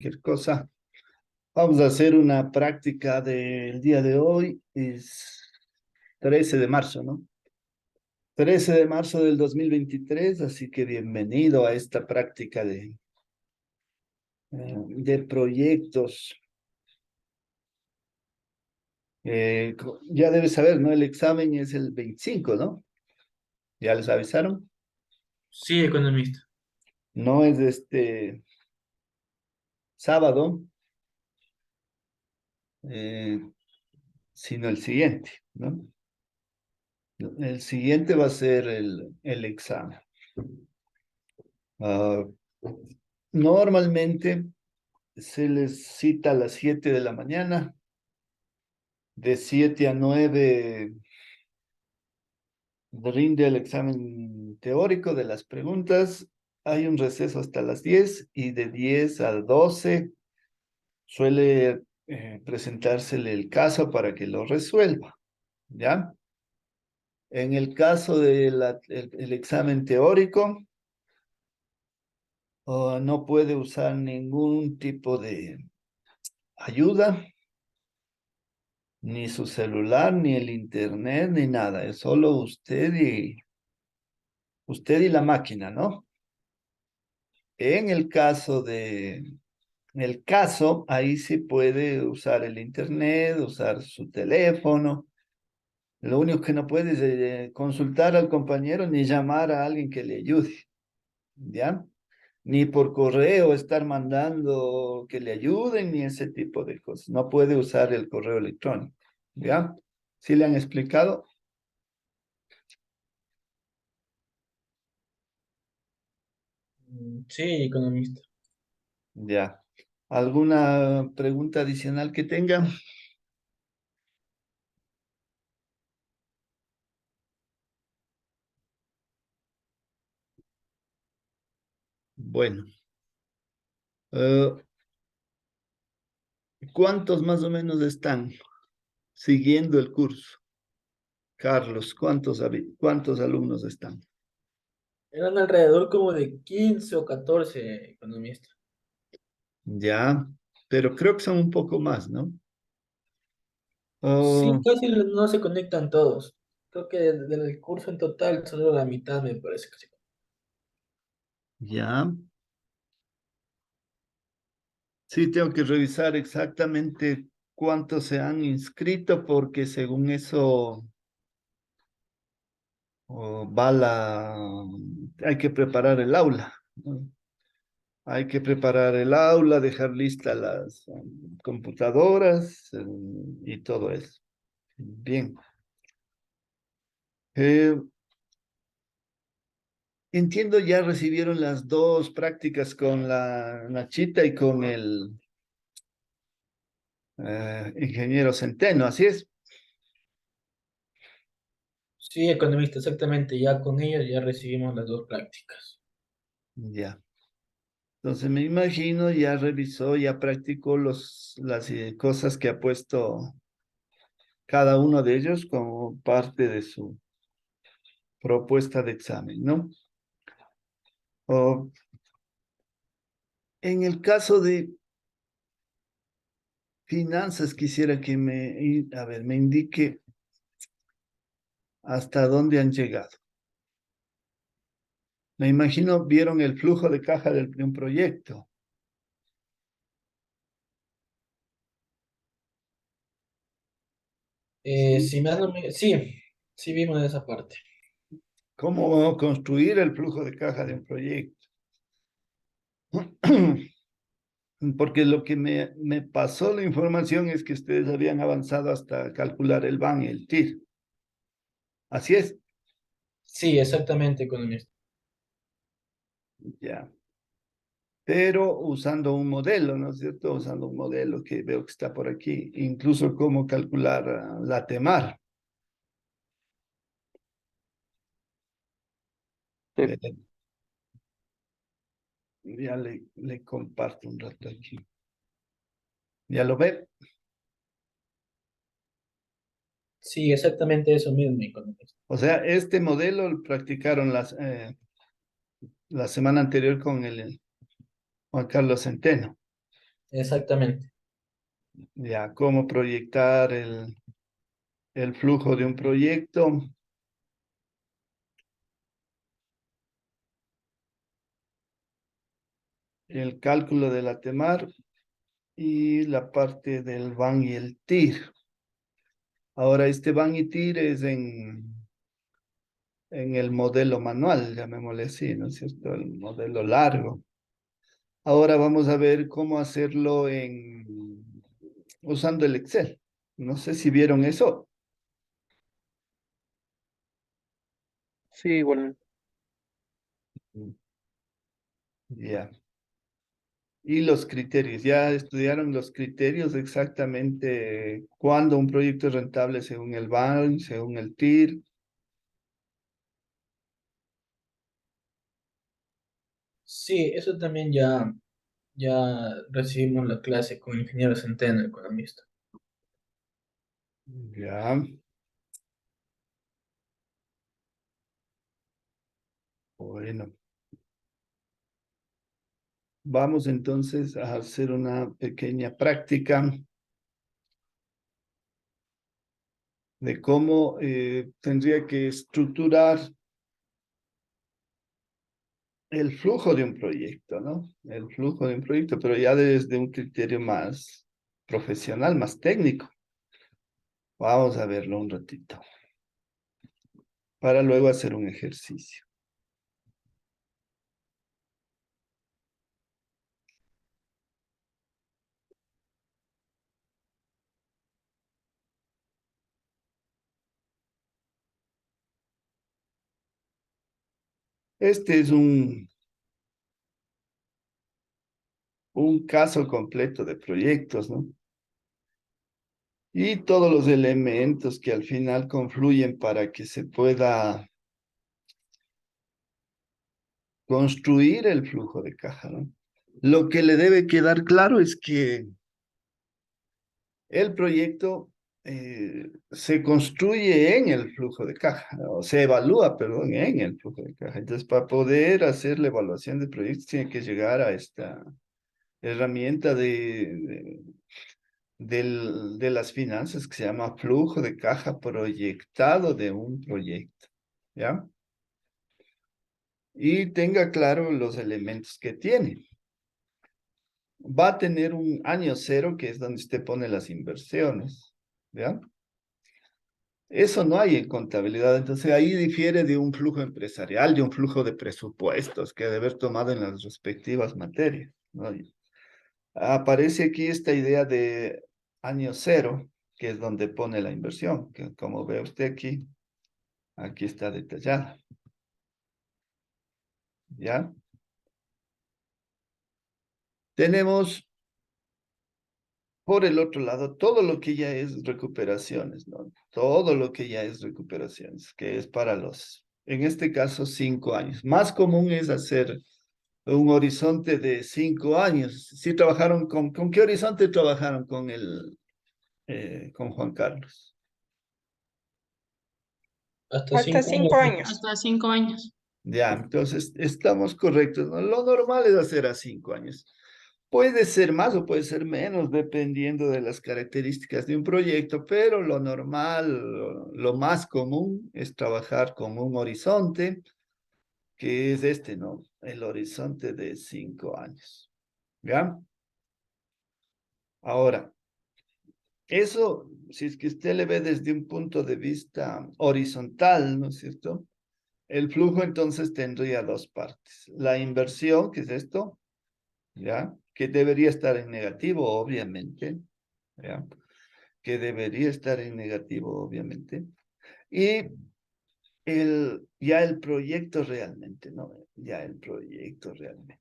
cualquier cosa. Vamos a hacer una práctica del día de hoy, es 13 de marzo, ¿no? 13 de marzo del 2023, así que bienvenido a esta práctica de proyectos. Ya debes saber, ¿no? El examen es el 25, ¿no? ¿Ya les avisaron? Sí, economista. No es este sábado, eh, sino el siguiente, ¿no? El siguiente va a ser el examen. Ah, Normalmente se les cita a las 7 de la mañana, de 7 a 9 rinde el examen teórico de las preguntas, hay un receso hasta las 10 y de 10 a 12 suele presentársele el caso para que lo resuelva, ¿ya? En el caso del el examen teórico, no puede usar ningún tipo de ayuda, ni su celular, ni el internet, ni nada. Es solo usted y la máquina, ¿no? En el caso ahí sí puede usar el internet, usar su teléfono. Lo único que no puede es consultar al compañero ni llamar a alguien que le ayude, ¿ya? Ni por correo estar mandando que le ayuden, ni ese tipo de cosas. No puede usar el correo electrónico, ¿ya? ¿Sí le han explicado? Sí, economista. Ya. ¿Alguna pregunta adicional que tenga? Bueno, eh, ¿cuántos más o menos están siguiendo el curso? Carlos, ¿cuántos alumnos están? Eran alrededor como de 15 o 14 economistas. Ya, pero creo que son un poco más, ¿no? Sí, Oh, casi no se conectan todos. Creo que del curso en total solo la mitad me parece que sí. ya. Sí, tengo que revisar exactamente cuántos se han inscrito porque según eso va hay que preparar el aula, ¿no? Hay que preparar el aula, dejar listas las computadoras y todo eso. Bien. Eh, Entiendo, ya recibieron las dos prácticas con la Nachita y con el ingeniero Centeno, ¿así es? Sí, economista, exactamente. Ya con ellos ya recibimos las dos prácticas. Ya. Entonces me imagino, ya revisó, ya practicó las cosas que ha puesto cada uno de ellos como parte de su propuesta de examen, ¿no? O, en el caso de finanzas, quisiera que a ver, me indique hasta dónde han llegado. Me imagino vieron el flujo de caja de un proyecto. ¿Sí? Sí, sí vimos esa parte. ¿Cómo construir el flujo de caja de un proyecto? Porque lo que me pasó la información es que ustedes habían avanzado hasta calcular el BAN y el TIR. Así es. Sí, exactamente, economista. Ya. Pero usando un modelo, ¿no es cierto? Usando un modelo que veo que está por aquí, incluso cómo calcular la TEMAR. Sí. Eh, ya le comparto un rato aquí. ¿Ya lo ve? Sí, exactamente eso mismo, economista. O sea, este modelo lo practicaron la semana anterior con el Juan Carlos Centeno. Exactamente. Ya, cómo proyectar el flujo de un proyecto. El cálculo de la TEMAR y la parte del BAN y el TIR. Ahora, este BAN y TIR es en el modelo manual, llamémosle así, ¿no es cierto? El modelo largo. Ahora vamos a ver cómo hacerlo usando el Excel. No sé si vieron eso. Sí, igual. Ya. Y los criterios, ya estudiaron los criterios exactamente cuándo un proyecto es rentable según el BAN, según el TIR. Sí, eso también ya recibimos la clase con ingeniero Centeno, economista. Ya, bueno. Vamos entonces a hacer una pequeña práctica de cómo tendría que estructurar el flujo de un proyecto, ¿no? El flujo de un proyecto, pero ya desde un criterio más profesional, más técnico. Vamos a verlo un ratito, para luego hacer un ejercicio. Este es un caso completo de proyectos, ¿no? Y todos los elementos que al final confluyen para que se pueda construir el flujo de caja, ¿no? Lo que le debe quedar claro es que el proyecto se construye en el flujo de caja, o se evalúa, perdón, en el flujo de caja. Entonces, para poder hacer la evaluación de proyectos, tiene que llegar a esta herramienta de las finanzas que se llama flujo de caja proyectado de un proyecto, ¿ya? Y tenga claro los elementos que tiene. Va a tener un año cero, que es donde usted pone las inversiones, ¿ya? Eso no hay en contabilidad, entonces ahí difiere de un flujo empresarial, de un flujo de presupuestos que debe haber tomado en las respectivas materias, ¿no? Aparece aquí esta idea de año cero, que es donde pone la inversión, que como ve usted aquí, aquí está detallada, ¿ya? Tenemos por el otro lado todo lo que ya es recuperaciones, ¿no? Todo lo que ya es recuperaciones, que es para en este caso, 5 años. Más común es hacer un horizonte de 5 años. ¿Sí trabajaron con qué horizonte trabajaron con Juan Carlos? Hasta Hasta 5 años. 5 años. Hasta 5 años. Ya, entonces estamos correctos, ¿no? Lo normal es hacer a 5 años. Puede ser más o puede ser menos, dependiendo de las características de un proyecto, pero lo normal, lo más común es trabajar con un horizonte, que es este, ¿no? El horizonte de 5 años. ¿Ya? Ahora, eso, si es que usted le ve desde un punto de vista horizontal, ¿no es cierto? El flujo entonces tendría dos partes. La inversión, que es esto, ¿ya? Que debería estar en negativo, obviamente, ¿ya? Que debería estar en negativo, obviamente. Y ya el proyecto realmente, ¿no? Ya el proyecto realmente,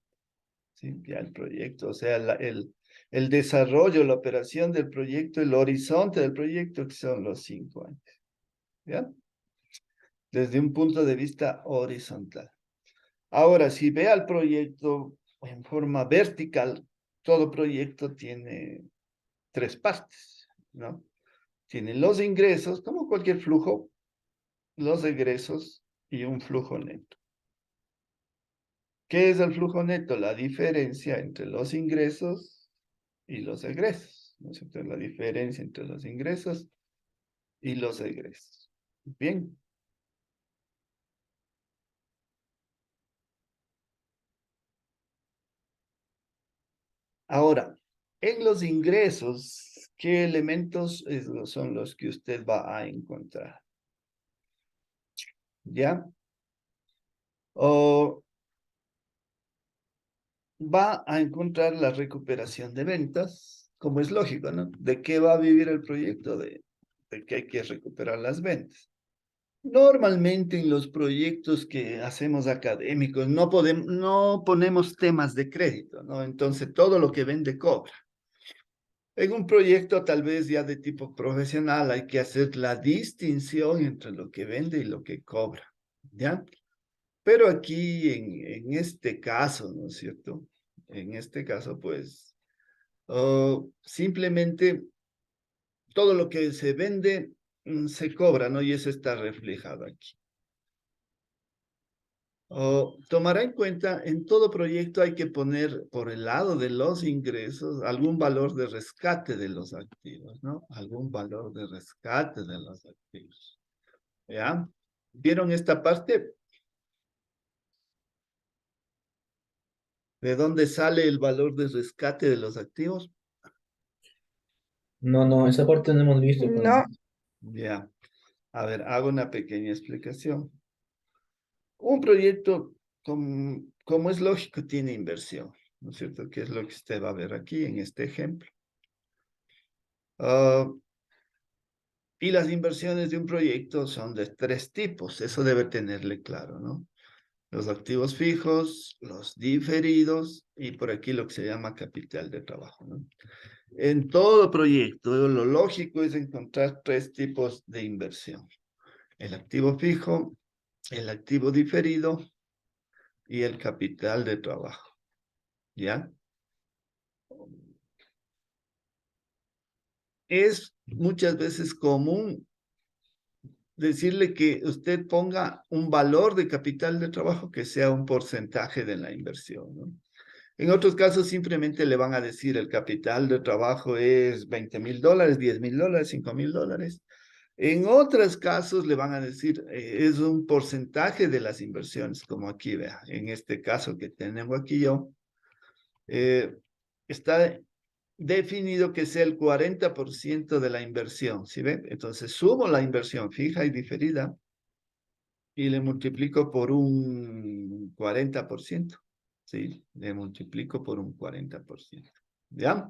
¿sí? Ya el proyecto, o sea, el desarrollo, la operación del proyecto, el horizonte del proyecto, que son los 5 años, ¿ya? Desde un punto de vista horizontal. Ahora, si ve al proyecto en forma vertical, todo proyecto tiene tres partes, ¿no? Tiene los ingresos, como cualquier flujo, los egresos y un flujo neto. ¿Qué es el flujo neto? La diferencia entre los ingresos y los egresos, ¿no es cierto? La diferencia entre los ingresos y los egresos. Bien. Ahora, en los ingresos, ¿qué elementos son los que usted va a encontrar? ¿Ya? O va a encontrar la recuperación de ventas, como es lógico, ¿no? ¿De qué va a vivir el proyecto? De que hay que recuperar las ventas. Normalmente en los proyectos que hacemos académicos no ponemos temas de crédito, ¿no? Entonces todo lo que vende cobra. En un proyecto tal vez ya de tipo profesional hay que hacer la distinción entre lo que vende y lo que cobra, ¿ya? Pero aquí en este caso, ¿no es cierto? En este caso, pues, simplemente todo lo que se vende se cobra, ¿no? Y eso está reflejado aquí. Tomará en cuenta, en todo proyecto hay que poner por el lado de los ingresos algún valor de rescate de los activos, ¿no? Algún valor de rescate de los activos. ¿Ya? ¿Vieron esta parte? ¿De dónde sale el valor de rescate de los activos? No, no, esa parte no hemos visto. No, Ya. A ver, hago una pequeña explicación. Un proyecto, como es lógico, tiene inversión, ¿no es cierto? Que es lo que usted va a ver aquí en este ejemplo. Ah, y las inversiones de un proyecto son de tres tipos, eso debe tenerle claro, ¿no? Los activos fijos, los diferidos y por aquí lo que se llama capital de trabajo, ¿no? En todo proyecto, lo lógico es encontrar tres tipos de inversión. El activo fijo, el activo diferido y el capital de trabajo, ¿ya? Es muchas veces común decirle que usted ponga un valor de capital de trabajo que sea un porcentaje de la inversión, ¿no? En otros casos simplemente le van a decir el capital de trabajo es $20,000, $10,000, $5,000. En otros casos le van a decir es un porcentaje de las inversiones, como aquí vea, en este caso que tenemos aquí yo, está definido que sea el 40% de la inversión, ¿sí ven? Entonces sumo la inversión fija y diferida y le multiplico por un 40%, ¿sí? Le multiplico por un 40%, ¿ya?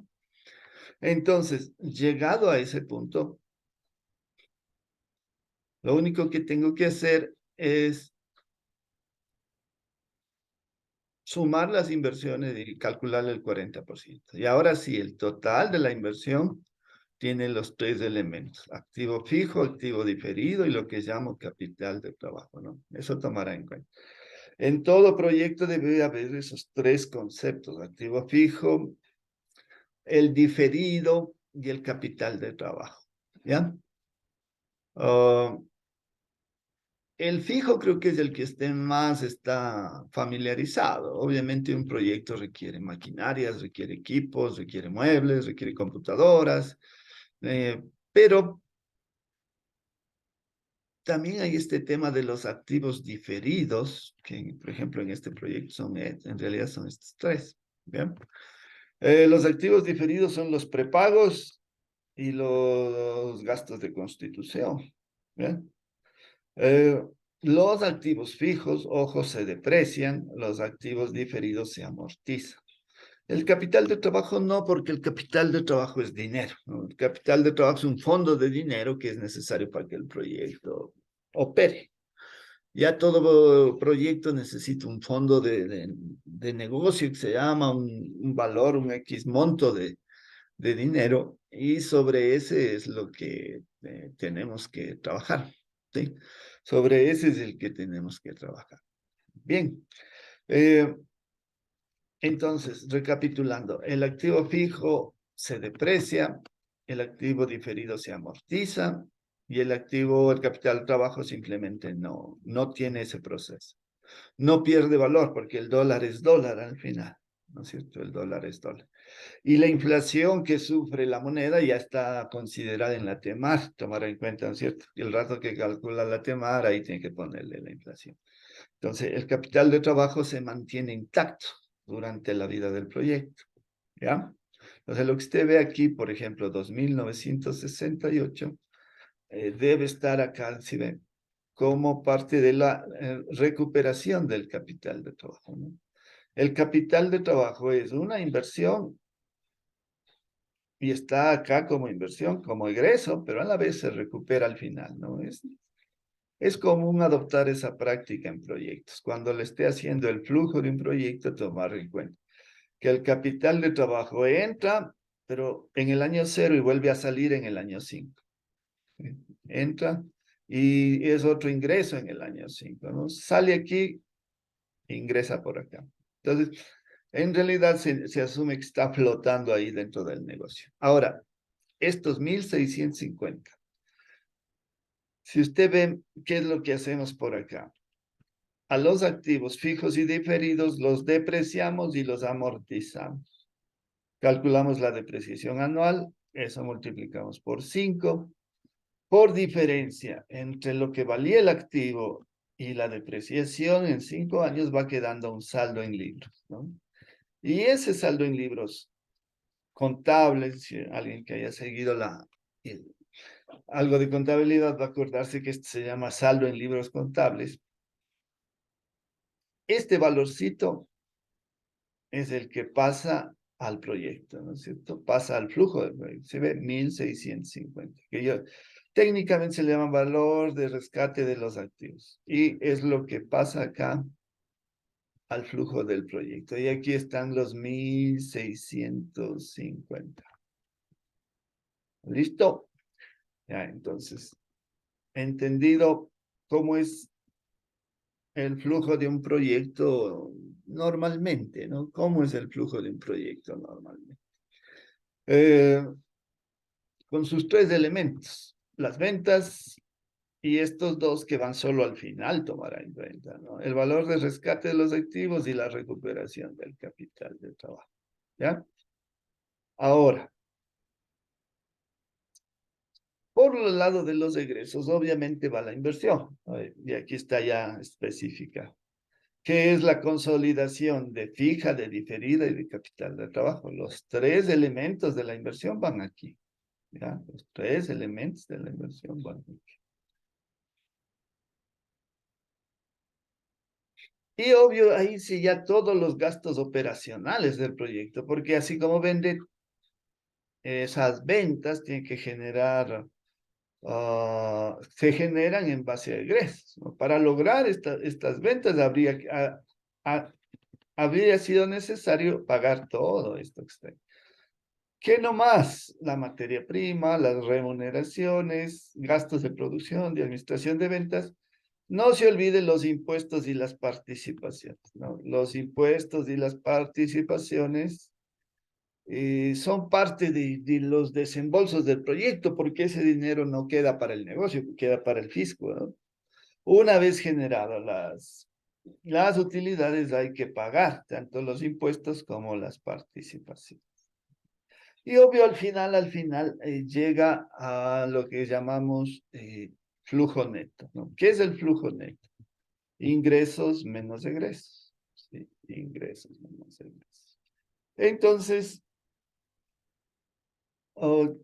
Entonces, llegado a ese punto, lo único que tengo que hacer es sumar las inversiones y calcular el 40%. Y ahora sí, el total de la inversión tiene los tres elementos: activo fijo, activo diferido y lo que llamo capital de trabajo, ¿no? Eso tomará en cuenta. En todo proyecto debe haber esos tres conceptos: activo fijo, el diferido y el capital de trabajo, ¿ya? Ah, el fijo creo que es el que está familiarizado. Obviamente un proyecto requiere maquinarias, requiere equipos, requiere muebles, requiere computadoras, pero también hay este tema de los activos diferidos, que por ejemplo en este proyecto en realidad son estos tres. ¿Bien? Los activos diferidos son los prepagos y los gastos de constitución. ¿Bien? Eh, los activos fijos, ojo, se deprecian, los activos diferidos se amortizan. El capital de trabajo no, porque el capital de trabajo es dinero, ¿no? El capital de trabajo es un fondo de dinero que es necesario para que el proyecto opere. Ya todo proyecto necesita un fondo de negocio que se llama un valor, un X monto de dinero, y sobre ese es lo que tenemos que trabajar, ¿sí? Sobre ese es el que tenemos que trabajar. Bien. Entonces, recapitulando, el activo fijo se deprecia, el activo diferido se amortiza y el capital de trabajo simplemente no tiene ese proceso. No pierde valor porque el dólar es dólar al final, ¿no es cierto? El dólar es dólar. Y la inflación que sufre la moneda ya está considerada en la TEMAR, tomar en cuenta, ¿no es cierto? Y el rato que calcula la TEMAR, ahí tiene que ponerle la inflación. Entonces, el capital de trabajo se mantiene intacto durante la vida del proyecto, ¿ya? Entonces, lo que usted ve aquí, por ejemplo, 2.968, debe estar acá, si ven, como parte de la recuperación del capital de trabajo, ¿no? El capital de trabajo es una inversión y está acá como inversión, como egreso, pero a la vez se recupera al final, ¿no? Es común adoptar esa práctica en proyectos. Cuando le esté haciendo el flujo de un proyecto, tomar en cuenta que el capital de trabajo entra, pero en el año 0 y vuelve a salir en el año 5. Entra y es otro ingreso en el año 5, ¿no? Sale aquí, ingresa por acá. Entonces, en realidad se asume que está flotando ahí dentro del negocio. Ahora, estos 1.650, si usted ve qué es lo que hacemos por acá, a los activos fijos y diferidos los depreciamos y los amortizamos. Calculamos la depreciación anual, eso multiplicamos por 5, por diferencia entre lo que valía el activo y la depreciación en 5 años va quedando un saldo en libros, ¿no? Y ese saldo en libros contables, si alguien que haya seguido algo de contabilidad va a acordarse que esto se llama saldo en libros contables. Este valorcito es el que pasa al proyecto, ¿no es cierto? Pasa al flujo del proyecto. Se ve 1.650, técnicamente se le llama valor de rescate de los activos. Y es lo que pasa acá al flujo del proyecto. Y aquí están los 1.650. ¿Listo? Ya, entonces, entendido cómo es el flujo de un proyecto normalmente, ¿no? ¿Cómo es el flujo de un proyecto normalmente? Eh, con sus tres elementos, las ventas y estos dos que van solo al final tomará en cuenta, ¿no? El valor de rescate de los activos y la recuperación del capital de trabajo, ¿ya? Ahora, por el lado de los egresos, obviamente va la inversión, ¿no? Y aquí está ya específica. ¿Qué es la consolidación de fija, de diferida y de capital de trabajo? Los tres elementos de la inversión van aquí, ¿ya? Los tres elementos de la inversión van aquí. Y obvio, ahí sí ya todos los gastos operacionales del proyecto, porque así como vende esas ventas, tiene que generar, se generan en base a egresos, ¿no? Para lograr estas ventas habría sido necesario pagar todo esto extra. ¿Qué no más? La materia prima, las remuneraciones, gastos de producción, de administración de ventas. No se olviden los impuestos y las participaciones, ¿no? Los impuestos y las participaciones son parte de los desembolsos del proyecto, porque ese dinero no queda para el negocio, queda para el fisco, ¿no? Una vez generadas las utilidades, hay que pagar tanto los impuestos como las participaciones. Y obvio, al final llega a lo que llamamos flujo neto, ¿no? ¿Qué es el flujo neto? Ingresos menos egresos, ¿sí? Ingresos menos egresos. Entonces, oh,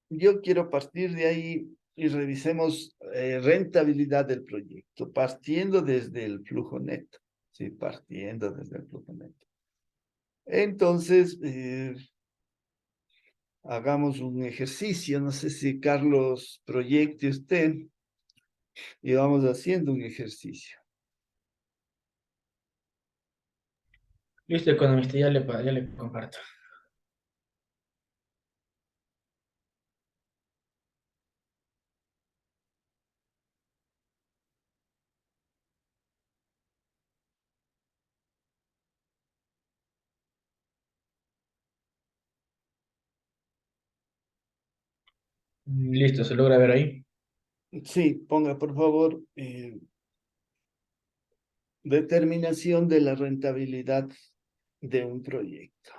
yo quiero partir de ahí y revisemos rentabilidad del proyecto, partiendo desde el flujo neto, ¿sí? Partiendo desde el flujo neto. Entonces, hagamos un ejercicio, no sé si Carlos proyecte usted, y vamos haciendo un ejercicio. Listo, economista, ya le comparto. Listo, se logra ver ahí. Sí, ponga por favor determinación de la rentabilidad de un proyecto.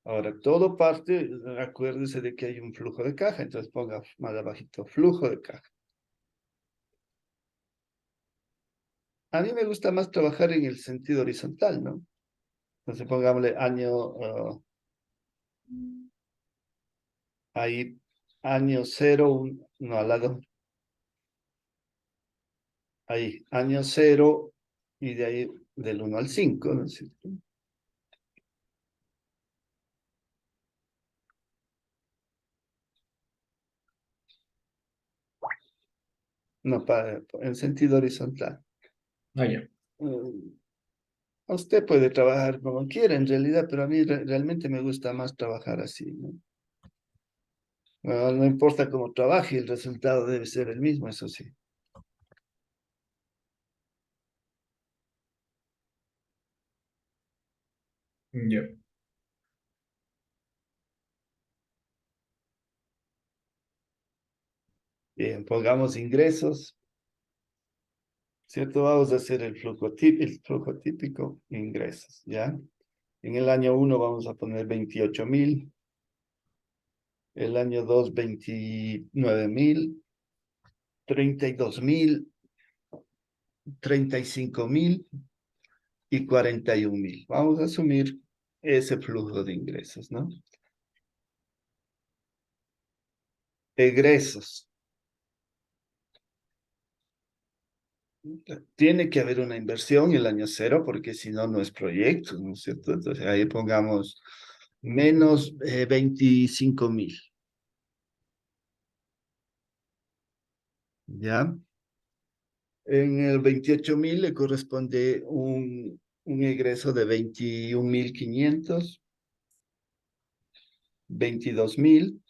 Ahora, todo parte, acuérdese de que hay un flujo de caja, entonces ponga más abajito, flujo de caja. A mí me gusta más trabajar en el sentido horizontal, ¿no? Entonces pongámosle año, ahí, año cero, no, al lado, ahí, año cero, y de ahí del 1 al 5, ¿no es cierto? No, en sentido horizontal. Ah, ya. Eh, Usted puede trabajar como quiera en realidad, pero a mí realmente me gusta más trabajar así, ¿no? No importa cómo trabaje, el resultado debe ser el mismo, eso sí. Ya. Bien, pongamos ingresos, ¿cierto? Vamos a hacer el flujo típico, ingresos, ¿ya? En el año 1 vamos a poner 28,000, el año 2, 29,000, 32,000, 35,000 y 41,000. Vamos a asumir ese flujo de ingresos, ¿no? Egresos. Tiene que haber una inversión el año cero porque si no, no es proyecto, ¿no es cierto? Entonces ahí pongamos menos 25,000, ¿ya? En el 28,000 le corresponde un egreso de 21,500, 22,000,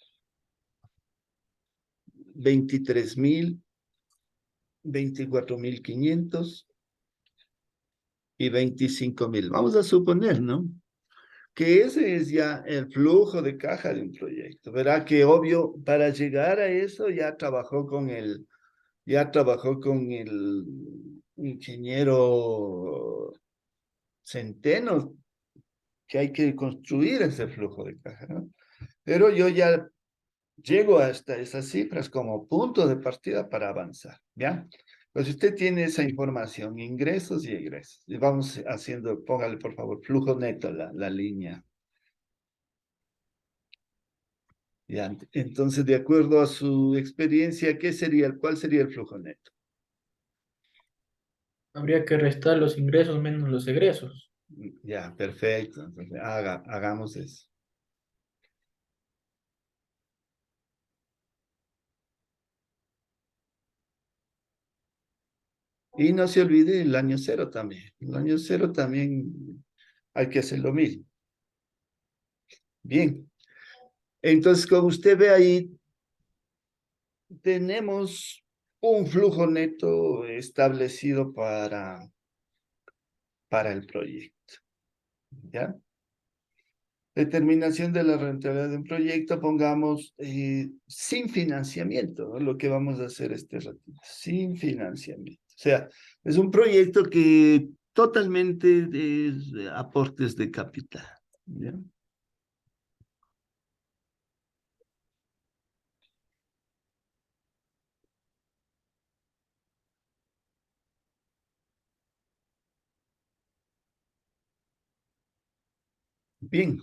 23,000, 24,500 y 25,000. Vamos a suponer, ¿no? Que ese es ya el flujo de caja de un proyecto. Verá que obvio, para llegar a eso ya trabajó con el ingeniero Centeno, que hay que construir ese flujo de caja, ¿no? Pero yo ya llego hasta esas cifras como punto de partida para avanzar, ¿ya? Pues usted tiene esa información, ingresos y egresos. Y vamos haciendo, póngale por favor, flujo neto, la línea. Ya, entonces, de acuerdo a su experiencia, ¿cuál sería el flujo neto? Habría que restar los ingresos menos los egresos. Ya, perfecto. Entonces, hagamos eso. Y no se olvide el año cero también. El año cero también hay que hacer lo mismo. Bien. Entonces, como usted ve ahí, tenemos un flujo neto establecido para el proyecto. ¿Ya? Determinación de la rentabilidad de un proyecto, pongamos sin financiamiento, ¿no? Lo que vamos a hacer este ratito, sin financiamiento. O sea, es un proyecto que totalmente es de aportes de capital. ¿Ya? Bien,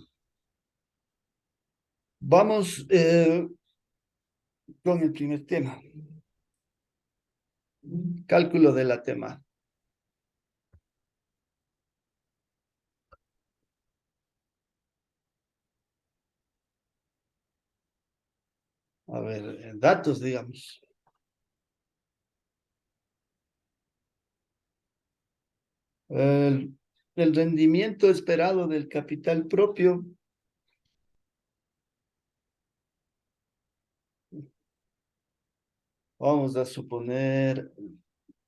vamos con el primer tema, cálculo de la tema. A ver, datos, digamos. El, el rendimiento esperado del capital propio, vamos a suponer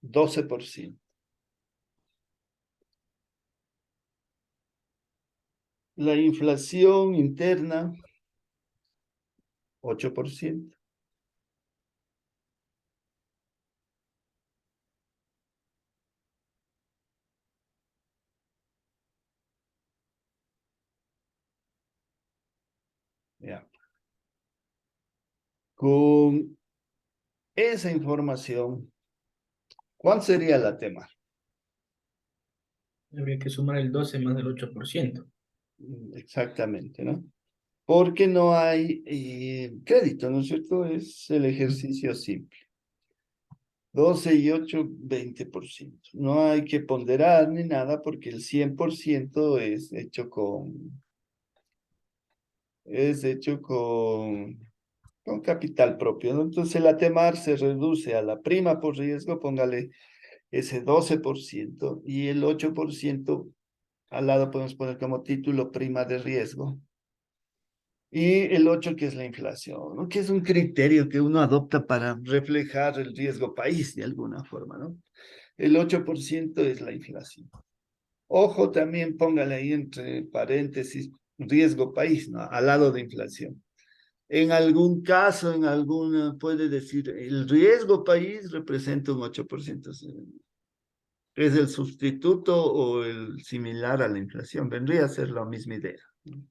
12%. La inflación interna, 8%. Ya. Con esa información, ¿cuál sería la tema? Habría que sumar el 12 más el 8%. Exactamente, ¿no? Porque no hay crédito, ¿no es cierto? Es el Ujú. ejercicio simple. 12 y 8, 20%. No hay que ponderar ni nada porque el 100% es hecho con capital propio, ¿no? Entonces la TEMAR se reduce a la prima por riesgo, póngale ese 12% y el 8% al lado podemos poner como título prima de riesgo. Y el 8 que es la inflación, ¿no? Que es un criterio que uno adopta para reflejar el riesgo país de alguna forma, ¿no? El 8% es la inflación. Ojo, también póngale ahí entre paréntesis riesgo país, ¿no? Al lado de inflación. En algún caso, en alguna, puede decir, el riesgo país representa un 8%. Es el sustituto o el similar a la inflación. Vendría a ser la misma idea, ¿no?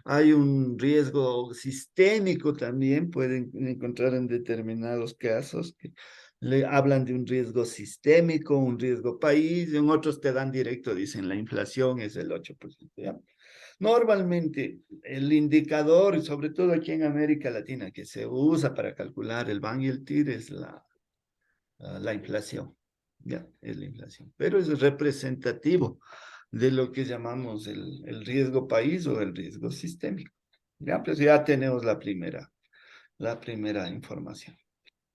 Hay un riesgo sistémico también, pueden encontrar en determinados casos que le hablan de un riesgo sistémico, un riesgo país, y en otros te dan directo, dicen la inflación es el 8%. ¿Ya? Normalmente el indicador, y sobre todo aquí en América Latina, que se usa para calcular el BAN y el TIR es la inflación. Ya, es la inflación. Pero es representativo de lo que llamamos el riesgo país o el riesgo sistémico. Ya, pues ya tenemos la primera información.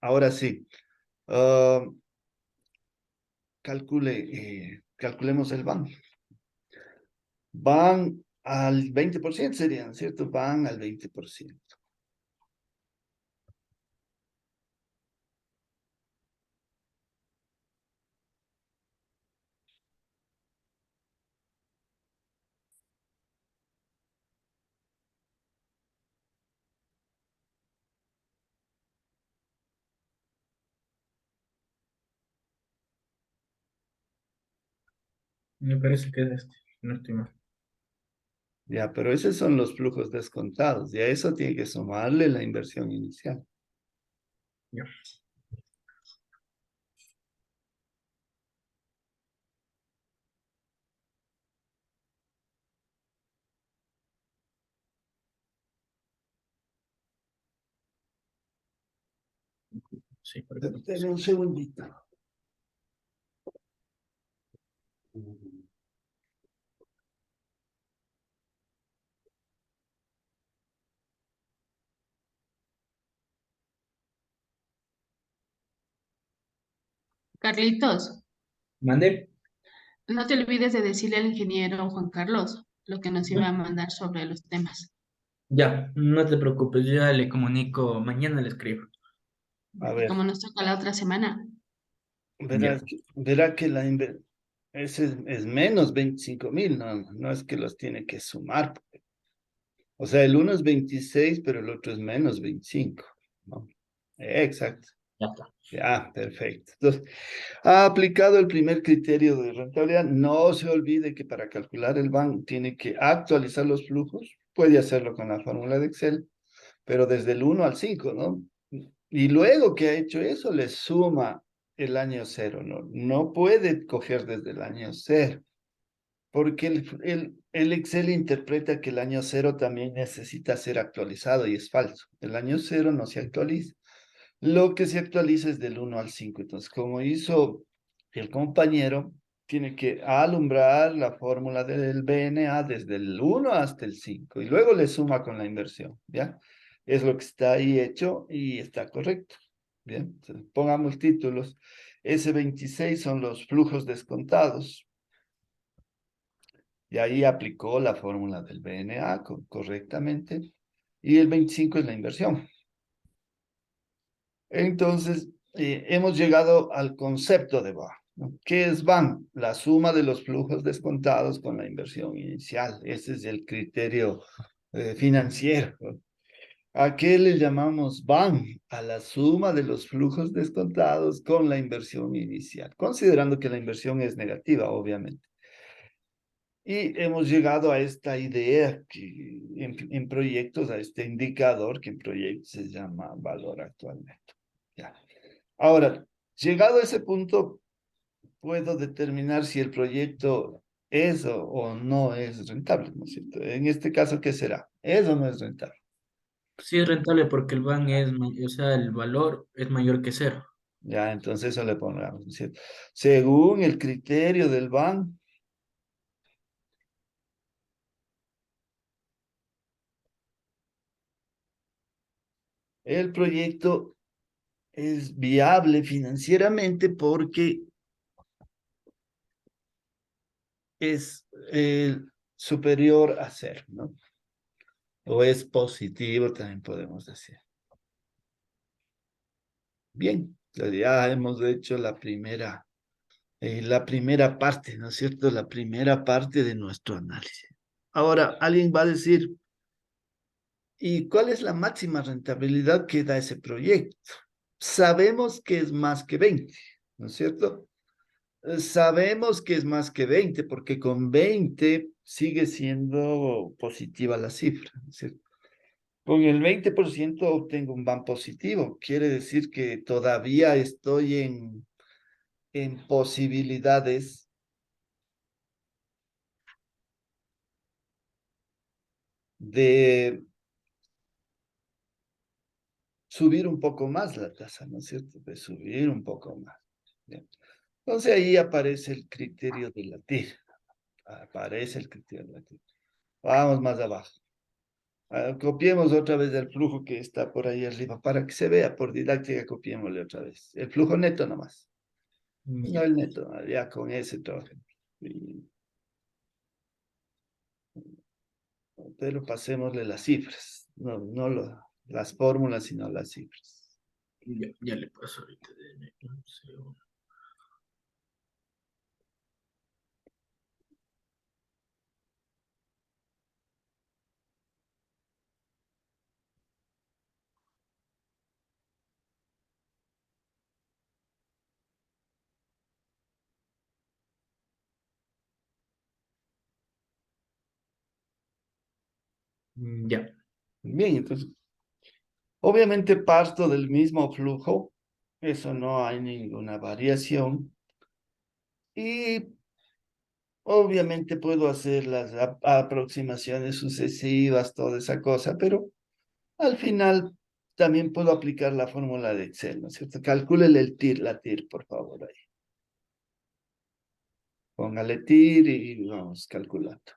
Ahora sí, ah, calculemos el BAN. Van al 20% serían, ¿cierto? Van al 20%. Me parece que es este, no estoy mal. Ya, pero esos son los flujos descontados. Y a eso tiene que sumarle la inversión inicial. Ya. Sí, perfecto. Deme un segundito. Carlitos, ¿Mande? no te olvides de decirle al ingeniero Juan Carlos lo que nos iba Ujú. a mandar sobre los temas, Ya, no te preocupes, yo ya le comunico, mañana le escribo. A y ver, como nos toca la otra semana. Ya. verá que ese es menos 25,000, no es que los tiene que sumar. O sea, el uno es 26, pero el otro es menos 25, ¿no? Exacto. Ya está. Ya, perfecto. Entonces, ha aplicado el primer criterio de rentabilidad. No se olvide que para calcular el BAN tiene que actualizar los flujos. Puede hacerlo con la fórmula de Excel, pero desde el 1 al 5, ¿no? Y luego que ha hecho eso, le suma el año cero, ¿no? No puede coger desde el año cero, porque el Excel interpreta que el año cero también necesita ser actualizado y es falso. El año cero no se actualiza. Lo que se actualiza es del 1 al 5. Entonces, como hizo el compañero, tiene que alumbrar la fórmula del BNA desde el 1 hasta el 5 y luego le suma con la inversión, ¿ya? Es lo que está ahí hecho y está correcto, ¿bien? Entonces, pongamos títulos. S26 son los flujos descontados y ahí aplicó la fórmula del BNA correctamente y el 25 es la inversión. Entonces, hemos llegado al concepto de BAN, ¿no? ¿Qué es BAN? La suma de los flujos descontados con la inversión inicial. Ese es el criterio financiero, ¿no? ¿A qué le llamamos BAN? A la suma de los flujos descontados con la inversión inicial, considerando que la inversión es negativa, obviamente. Y hemos llegado a esta idea que en proyectos, a este indicador que en proyectos se llama valor actual neto. Ya. Ahora, llegado a ese punto, puedo determinar si el proyecto es o no es rentable, ¿no es cierto? En este caso, ¿qué será? ¿Es o no es rentable? Sí es rentable porque el ban es, o sea, el valor es mayor que cero. Ya, entonces eso le pongamos, ¿no es cierto? Según el criterio del BAN, el proyecto es viable financieramente porque es superior a cero, ¿no? O es positivo, también podemos decir. Bien, ya hemos hecho la primera parte, ¿no es cierto? La primera parte de nuestro análisis. Ahora, alguien va a decir, ¿y cuál es la máxima rentabilidad que da ese proyecto? Sabemos que es más que 20, ¿no es cierto? Sabemos que es más que 20 porque con 20 sigue siendo positiva la cifra, ¿no es cierto? Con el 20% obtengo un BAN positivo. Quiere decir que todavía estoy en posibilidades de subir un poco más la tasa, ¿no es cierto? De subir un poco más. Bien. Entonces ahí aparece el criterio de la TIR. Aparece el criterio de la TIR. Vamos más abajo. Copiemos otra vez el flujo que está por ahí arriba para que se vea por didáctica, copiémosle otra vez. El flujo neto nomás. No Ya. el neto, ya con ese trabajo. Pero pasémosle las cifras, las fórmulas, sino las cifras. Ya le paso ahorita. Denme un segundo. Ya. Bien, entonces, obviamente parto del mismo flujo, eso no hay ninguna variación. Y obviamente puedo hacer las aproximaciones sucesivas, toda esa cosa, pero al final también puedo aplicar la fórmula de Excel, ¿no es cierto? Calcúlele el TIR, la TIR, por favor, ahí. Póngale TIR y vamos calculando.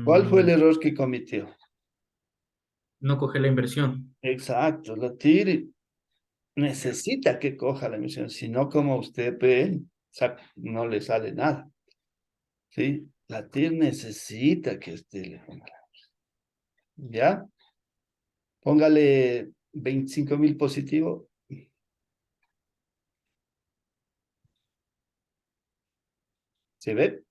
¿Cuál fue el Mm, error que cometió? no coge la inversión. Exacto, la TIR necesita que coja la emisión, si no, como usted ve, no le sale nada, ¿sí? La TIR necesita que usted le ponga ¿ya? Póngale 25,000 positivo, ¿se ve?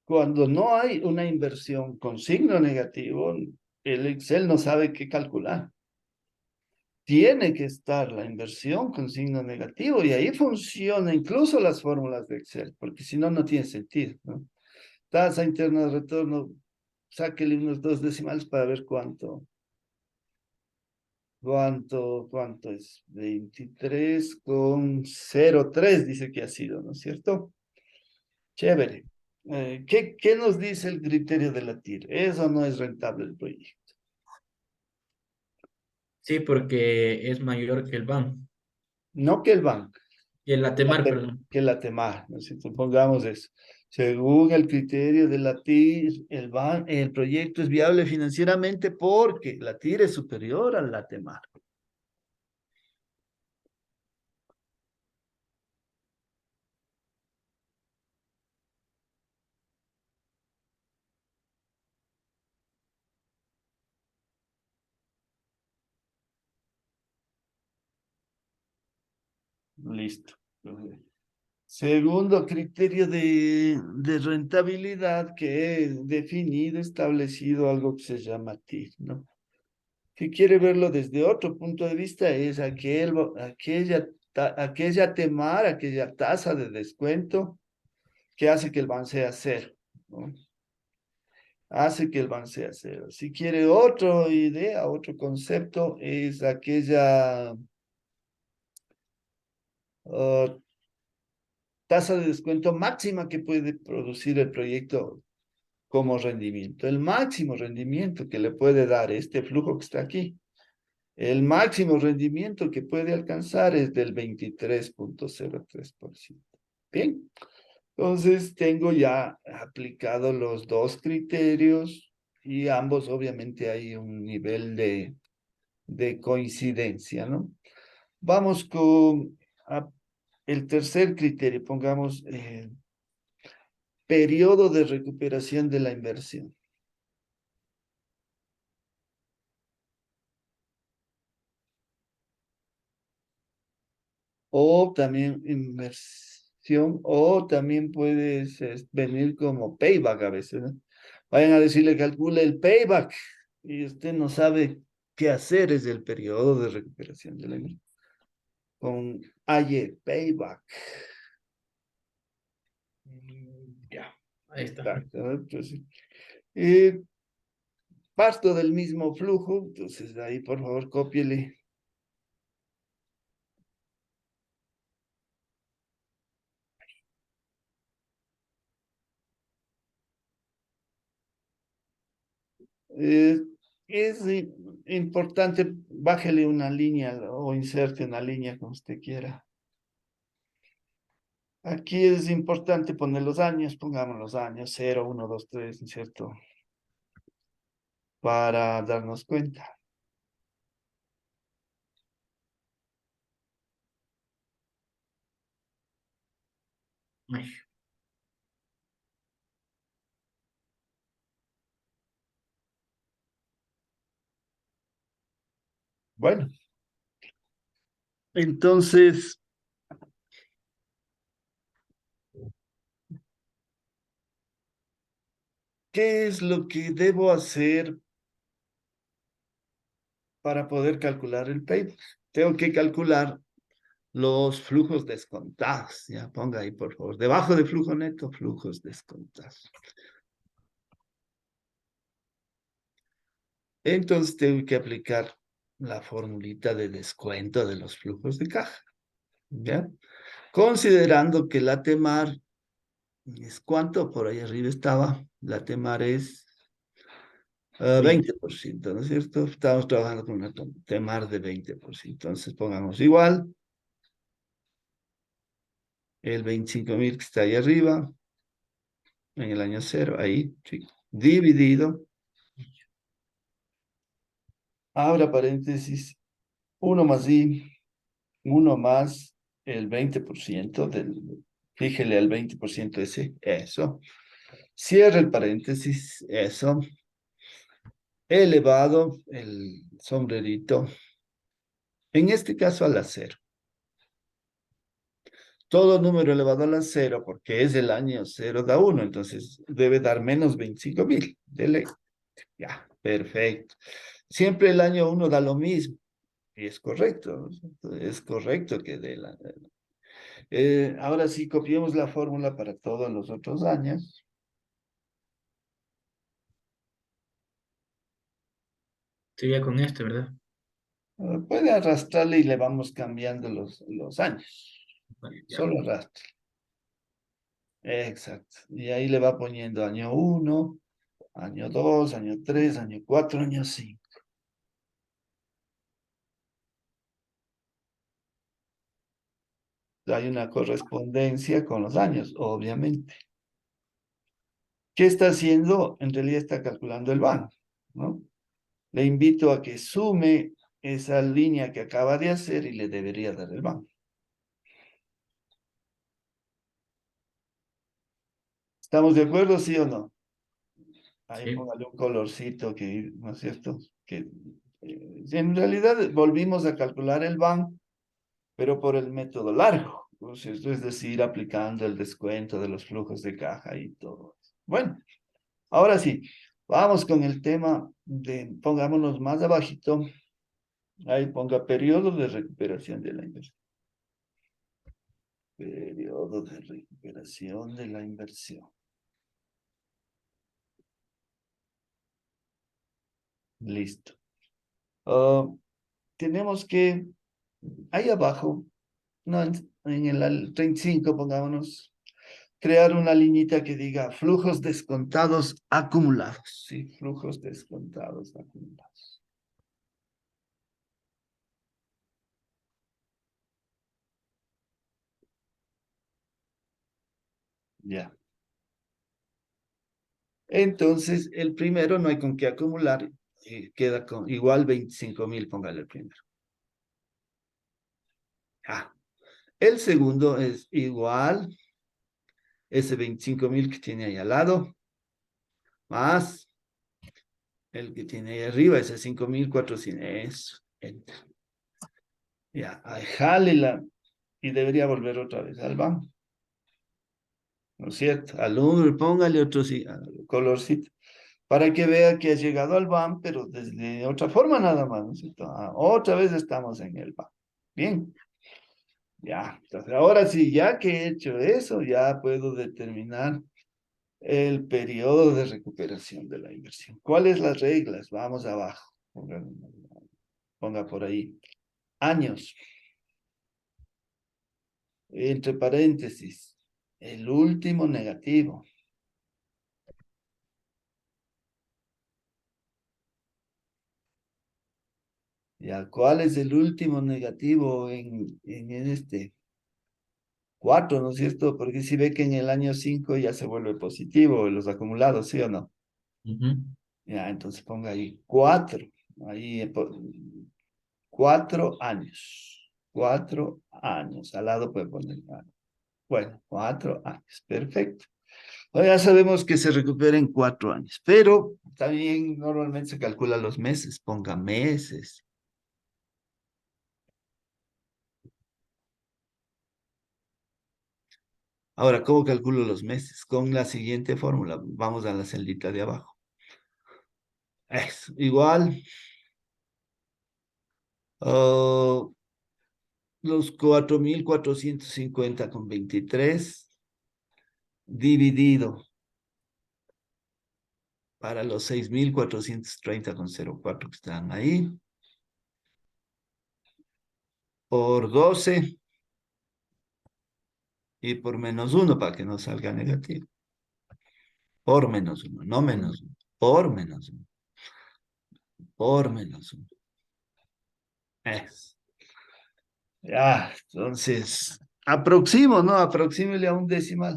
Cuando no hay una inversión con signo negativo, el Excel no sabe qué calcular. Tiene que estar la inversión con signo negativo y ahí funciona incluso las fórmulas de Excel, porque si no, no tiene sentido, ¿no? Tasa interna de retorno, sáquele unos dos decimales para ver cuánto es. 23,03 dice que ha sido, ¿no es cierto? Chévere. ¿Qué nos dice el criterio de la TIR? ¿Es o no es rentable el proyecto? Sí, porque es mayor que el ban. No que el banco, Y el Atemar, perdón. que la TEMAR, ¿no es cierto? Pongamos eso. Según el criterio de la TIR, el proyecto es viable financieramente porque la TIR es superior a la TEMAR. Listo. Segundo criterio de rentabilidad que he definido, establecido algo que se llama TIR, ¿no? que quiere verlo desde otro punto de vista, es aquella temar, aquella tasa de descuento que hace que el ban sea cero, ¿no? Hace que el ban sea cero. Si quiere otra idea, otro concepto, es aquella ah, tasa de descuento máxima que puede producir el proyecto como rendimiento. El máximo rendimiento que le puede dar este flujo que está aquí. El máximo rendimiento que puede alcanzar es del 23,03%. Bien, entonces tengo ya aplicado los dos criterios y ambos obviamente hay un nivel de coincidencia, ¿no? Vamos con el tercer criterio, pongamos periodo de recuperación de la inversión. O también inversión, o también puedes venir como payback a veces, ¿no? Vayan a decirle, calcule el payback, y usted no sabe qué hacer, es el periodo de recuperación de la inversión. Con AYE, payback. Ya, ahí está. Exacto, ¿no? Entonces, parto del mismo flujo, entonces ahí por favor cópiele. Eh, es importante, bájele una línea o inserte una línea como usted quiera. Aquí es importante poner los años, pongamos los años 0, 1, 2, 3, ¿no es cierto? Para darnos cuenta. Ay, Bueno, entonces, ¿qué es lo que debo hacer para poder calcular el PIB? Tengo que calcular los flujos descontados. Ya, ponga ahí, por favor. Debajo de flujo neto, flujos descontados. Entonces tengo que aplicar la formulita de descuento de los flujos de caja. ¿Ya? Considerando que la TEMAR es cuánto, por ahí arriba estaba, la TEMAR es 20. 20%, ¿no es cierto? Estamos trabajando con una TEMAR de 20%. Entonces pongamos igual, el 25,000 que está ahí arriba, en el año cero, ahí, sí, dividido. Abra paréntesis, 1 más I, 1 más el 20% del, fíjele al 20% ese, eso. Cierre el paréntesis, eso. Elevado, el sombrerito, en este caso a la cero. Todo número elevado a la cero, porque es el año cero, da 1, entonces debe dar menos 25,000. Dele. Ya, perfecto. Siempre el año 1 da lo mismo, y es correcto, ¿no? Es correcto que dé la... ahora sí, copiemos la fórmula para todos los otros años. Sería con este, ¿verdad? Puede arrastrarle y le vamos cambiando los años. Vale, ya. Solo arrastre. Exacto. Y ahí le va poniendo año 1, año 2, año 3, año 4, año 5. Hay una correspondencia con los años, obviamente. ¿Qué está haciendo? En realidad está calculando el banco, ¿no? Le invito a que sume esa línea que acaba de hacer y le debería dar el banco. ¿Estamos de acuerdo, sí o no? Ahí Sí. póngale un colorcito que, ¿no es cierto? Que en realidad volvimos a calcular el banco, pero por el método largo. Entonces, es decir, aplicando el descuento de los flujos de caja y todo. Bueno, ahora sí, Vamos con el tema de, pongámonos más abajito, ahí ponga periodo de recuperación de la inversión. Periodo de recuperación de la inversión. Listo. Ah, tenemos que, ahí abajo, no, en el 35, pongámonos, crear una liñita que diga flujos descontados acumulados. Sí, flujos descontados acumulados. Ya. Entonces, el primero no hay con qué acumular, queda con igual 25,000, póngale el primero. Ah, el segundo es igual ese 25,000 que tiene ahí al lado, más el que tiene ahí arriba, ese 5,400. Eso, enter. Ya, ahí jálela y debería volver otra vez al banco. ¿No es cierto? Al número, póngale otro colorcito, para que vea que ha llegado al BAM, pero desde otra forma nada más, ¿no es cierto? Ah, otra vez estamos en el BAM. Bien, ya. Entonces, ahora sí, ya que he hecho eso, ya puedo determinar el periodo de recuperación de la inversión. ¿Cuáles las reglas? Vamos abajo. Ponga por ahí. Años. Entre paréntesis. El último negativo. Ya, ¿cuál es el último negativo en este? 4, ¿no es cierto? Porque si ve que en el año 5 ya se vuelve positivo los acumulados, ¿sí o no? Ya, entonces ponga ahí 4. Ahí 4 años. 4 años. Al lado puede poner. Bueno, 4 años. Perfecto. Ahora ya sabemos que se recupera en 4 años, pero también normalmente se calcula los meses. Ponga meses. Ahora, ¿cómo calculo los meses? Con la siguiente fórmula. Vamos a la celda de abajo. Es igual. Los 4,450,23 dividido para los 6,430,04 que están ahí por 12 y por -1 para que no salga negativo. Por -1, no -1. Por -1. Por -1. Es. Ya, entonces, aproximo, ¿no? Aproxímele a un decimal.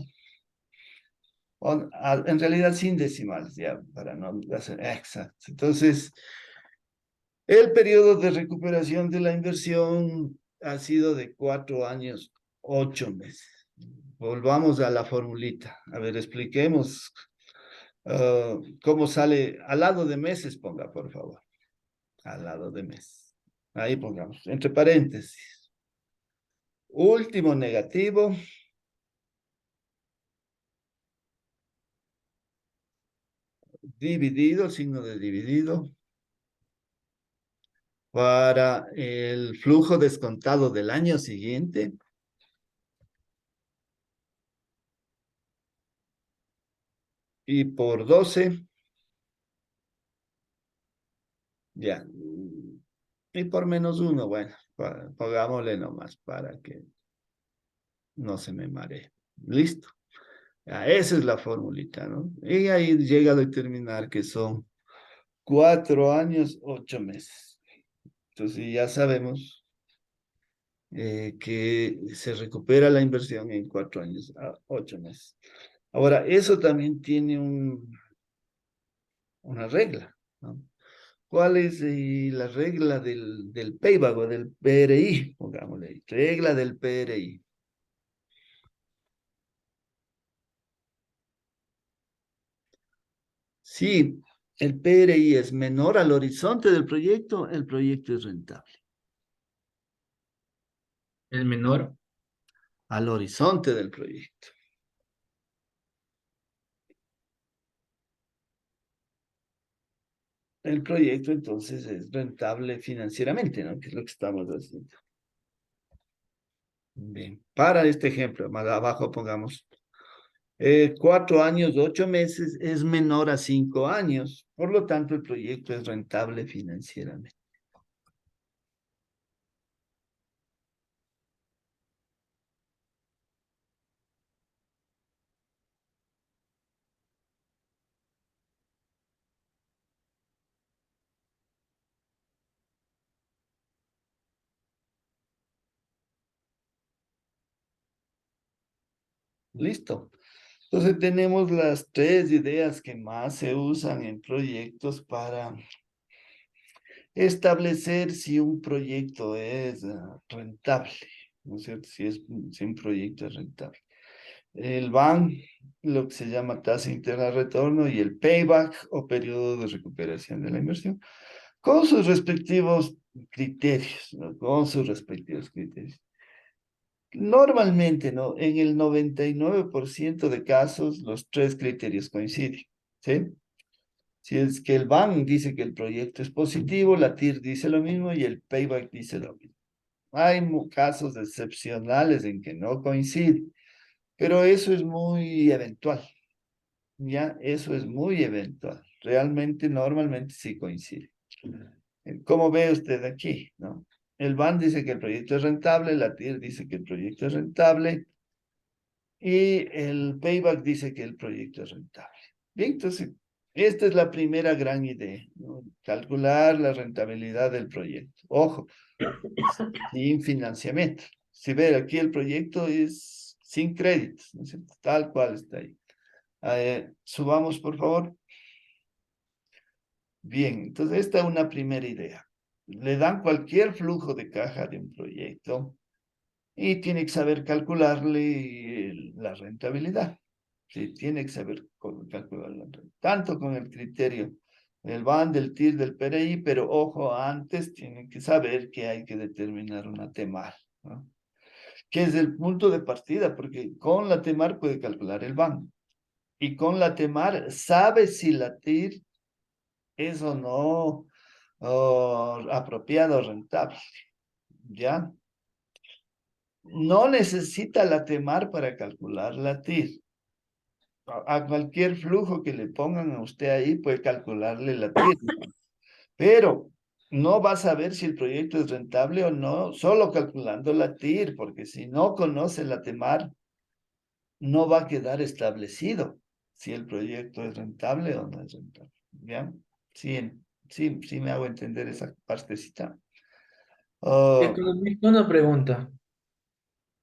En realidad sin decimales, ya, para no hacer exacto. Entonces, el periodo de recuperación de la inversión ha sido de 4 años, 8 meses. Volvamos a la formulita. A ver, expliquemos cómo sale. Al lado de meses, ponga, por favor. Al lado de meses. Ahí pongamos, entre paréntesis. Último negativo. Dividido, signo de dividido. Para el flujo descontado del año siguiente. Y por 12. Ya. Y por -1, bueno, pongámosle nomás para que no se me maree. Listo. Ya, esa es la formulita, ¿no? Y ahí llega a determinar que son 4 años, 8 meses. Entonces ya sabemos que se recupera la inversión en 4 años, 8 meses. Ahora, eso también tiene una regla, ¿no? ¿Cuál es la regla del payback o del PRI? Pongámosle ahí. Regla del PRI. Si el PRI es menor al horizonte del proyecto, el proyecto es rentable. El menor. Al horizonte del proyecto. el proyecto entonces es rentable financieramente, ¿no? Que es lo que estamos haciendo. Bien, para este ejemplo, más abajo pongamos 4 años, 8 meses es menor a 5 años. Por lo tanto, el proyecto es rentable financieramente. Listo. Entonces tenemos las 3 ideas que más se usan en proyectos para establecer si un proyecto es rentable, ¿no es cierto? Si un proyecto es rentable. El BAN, lo que se llama tasa interna de retorno, y el payback o periodo de recuperación de la inversión, con sus respectivos criterios, ¿no? Con sus respectivos criterios. Normalmente, ¿no? En el 99% de casos, los 3 criterios coinciden, ¿sí? Si es que el BAN dice que el proyecto es positivo, la TIR dice lo mismo y el payback dice lo mismo. Hay casos excepcionales en que no coincide, pero eso es muy eventual, ¿ya? Eso es muy eventual. Realmente, normalmente sí coincide. ¿Cómo ve usted aquí, no? El BAN dice que el proyecto es rentable, la TIR dice que el proyecto es rentable y el payback dice que el proyecto es rentable. Bien, entonces, esta es la primera gran idea, ¿no? Calcular la rentabilidad del proyecto. Ojo, sin financiamiento. Si ve, aquí el proyecto es sin créditos, ¿no es cierto? Tal cual está ahí. Subamos, por favor. Bien, entonces esta es una primera idea. Le dan cualquier flujo de caja de un proyecto y tiene que saber calcularle la rentabilidad. Sí, tiene que saber calcular la rentabilidad. Tanto con el criterio del BAN, del TIR, del PRI, pero ojo, antes tienen que saber que hay que determinar una TEMAR, ¿no? Que es el punto de partida, porque con la TEMAR puede calcular el BAN. Y con la TEMAR sabe si la TIR es o no apropiado o rentable, ¿ya? No necesita la TEMAR para calcular la TIR. A cualquier flujo que le pongan a usted ahí puede calcularle la TIR, pero no va a saber si el proyecto es rentable o no, solo calculando la TIR, porque si no conoce la TEMAR, no va a quedar establecido si el proyecto es rentable o no es rentable. ¿Ya? Sí, sí me hago entender esa partecita. Oh, Economista, una pregunta.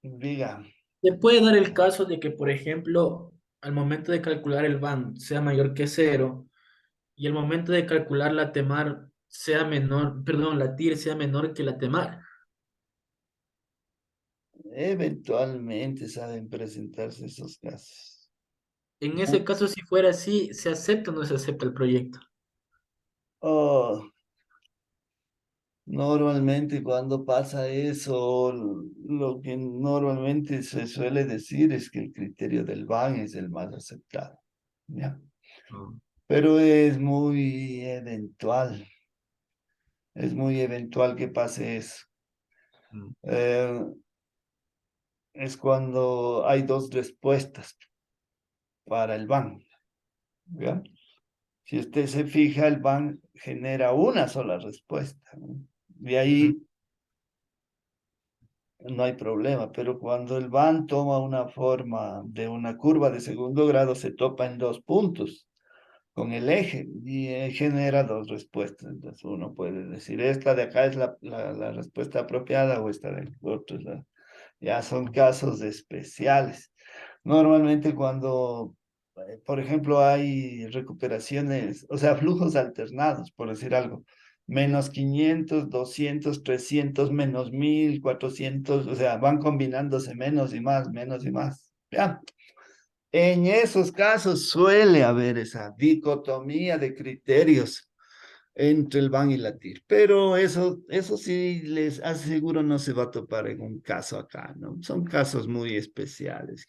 diga, ¿Se puede dar el caso de que, por ejemplo, al momento de calcular el BAN sea mayor que cero y al momento de calcular la TEMAR sea menor, perdón, la TIR sea menor que la TEMAR? eventualmente saben presentarse esos casos. En ese caso, si fuera así, ¿se acepta o no se acepta el proyecto? Oh, normalmente cuando pasa eso, lo que normalmente se suele decir es que el criterio del BAN es el más aceptado, ¿ya? No. Pero es muy eventual que pase eso. Mm. Eh, es cuando hay 2 respuestas para el BAN, ¿ya? Si usted se fija, el BAN genera una sola respuesta, ¿no? De Ujú. ahí no hay problema, pero cuando el BAN toma una forma de una curva de segundo grado, se topa en 2 puntos con el eje y genera 2 respuestas. Entonces uno puede decir, esta de acá es la respuesta apropiada o esta de otro es la... Ya son casos especiales. Normalmente cuando, por ejemplo, hay recuperaciones, o sea, flujos alternados, por decir algo, -500, 200, 300, -1000, 400, o sea, van combinándose menos y más, menos y más. ¿Ya? En esos casos suele haber esa dicotomía de criterios entre el BAN y la TIR, pero eso sí les aseguro no se va a topar en un caso acá, ¿no? Son casos muy especiales.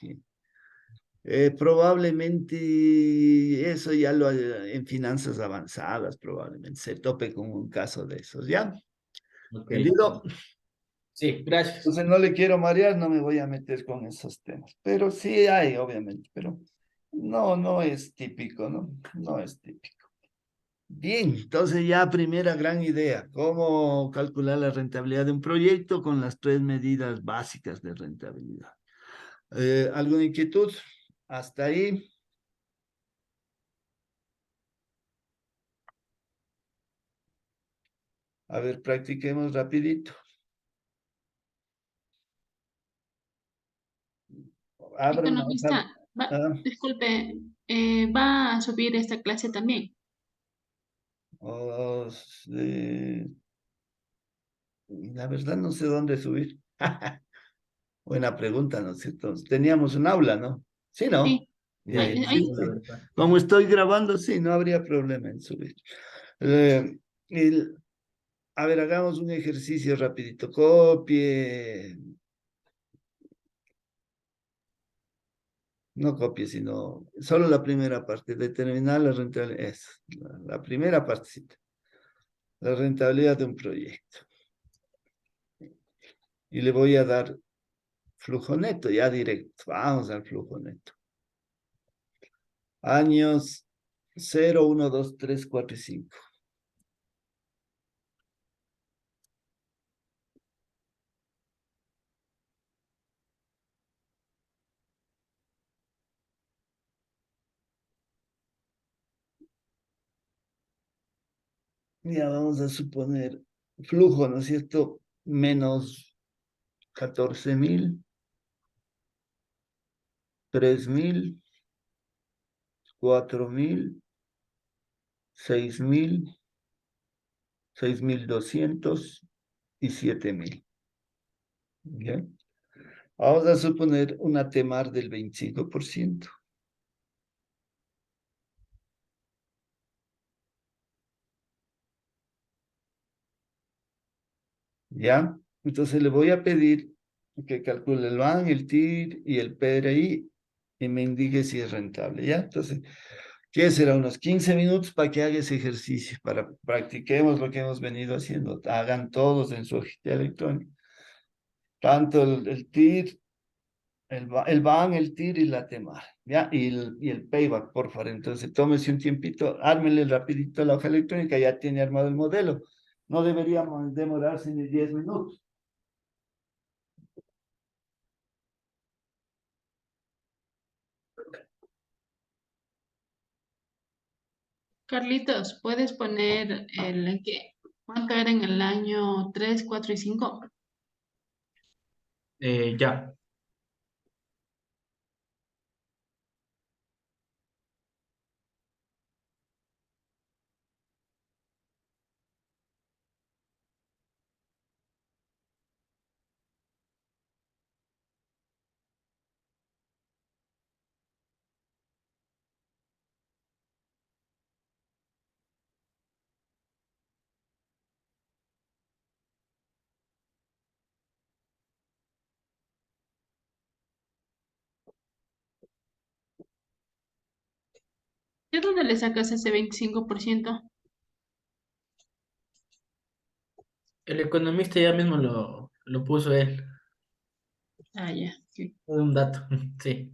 Probablemente eso ya lo en finanzas avanzadas, probablemente se tope con un caso de esos, ¿ya? Ok. ¿Entendido? Sí, gracias. Entonces no le quiero marear, no me voy a meter con esos temas. Pero sí hay, obviamente, pero no, no es típico, ¿no? No es típico. Bien, entonces ya primera gran idea, cómo calcular la rentabilidad de un proyecto con las tres medidas básicas de rentabilidad. ¿Alguna inquietud? Hasta ahí. A ver, practiquemos rapidito. Abra una hoja. Economista, Ah, disculpe, ¿va a subir esta clase también? oh, la verdad no sé dónde subir. Buena pregunta, ¿no es cierto? Teníamos un aula, ¿no? Sí, ¿no? Sí, Ya, ya, Sí, sí, sí, ahí, la sí. verdad. Como estoy grabando, sí, no habría problema en subir. Eh, el- a ver, hagamos un ejercicio rapidito. Copie, no copie, sino solo la primera parte, determinar la rentabilidad. Es la primera partecita, la rentabilidad de un proyecto. Y le voy a dar flujo neto, ya directo. Vamos al flujo neto. Años 0, 1, 2, 3, 4 y 5. Ya vamos a suponer flujo, ¿no es cierto? Menos 14.000, 3.000, 4.000, 6.000, 6.200 y 7.000. ¿Ya? Vamos a suponer una temar del 25%. ¿Ya? Entonces le voy a pedir que calcule el BAN, el TIR y el PRI y me indique si es rentable, ¿ya? Entonces, ¿qué será? Unos 15 minutos para que haga ese ejercicio, para practiquemos lo que hemos venido haciendo. Hagan todos en su hojita electrónica. Tanto el TIR, el BAN, el TIR y la TEMAR, ¿ya? Y el payback, por favor. Entonces, tómese un tiempito, ármele rapidito la hoja electrónica, ya tiene armado el modelo. No deberíamos demorarse ni 10 minutos. Carlitos, ¿puedes poner cuánto era en el año 3, 4 y 5? Ya. ¿De dónde le sacas ese 25%? El economista ya mismo lo puso él. Ah, ya, sí. Es un dato. Sí.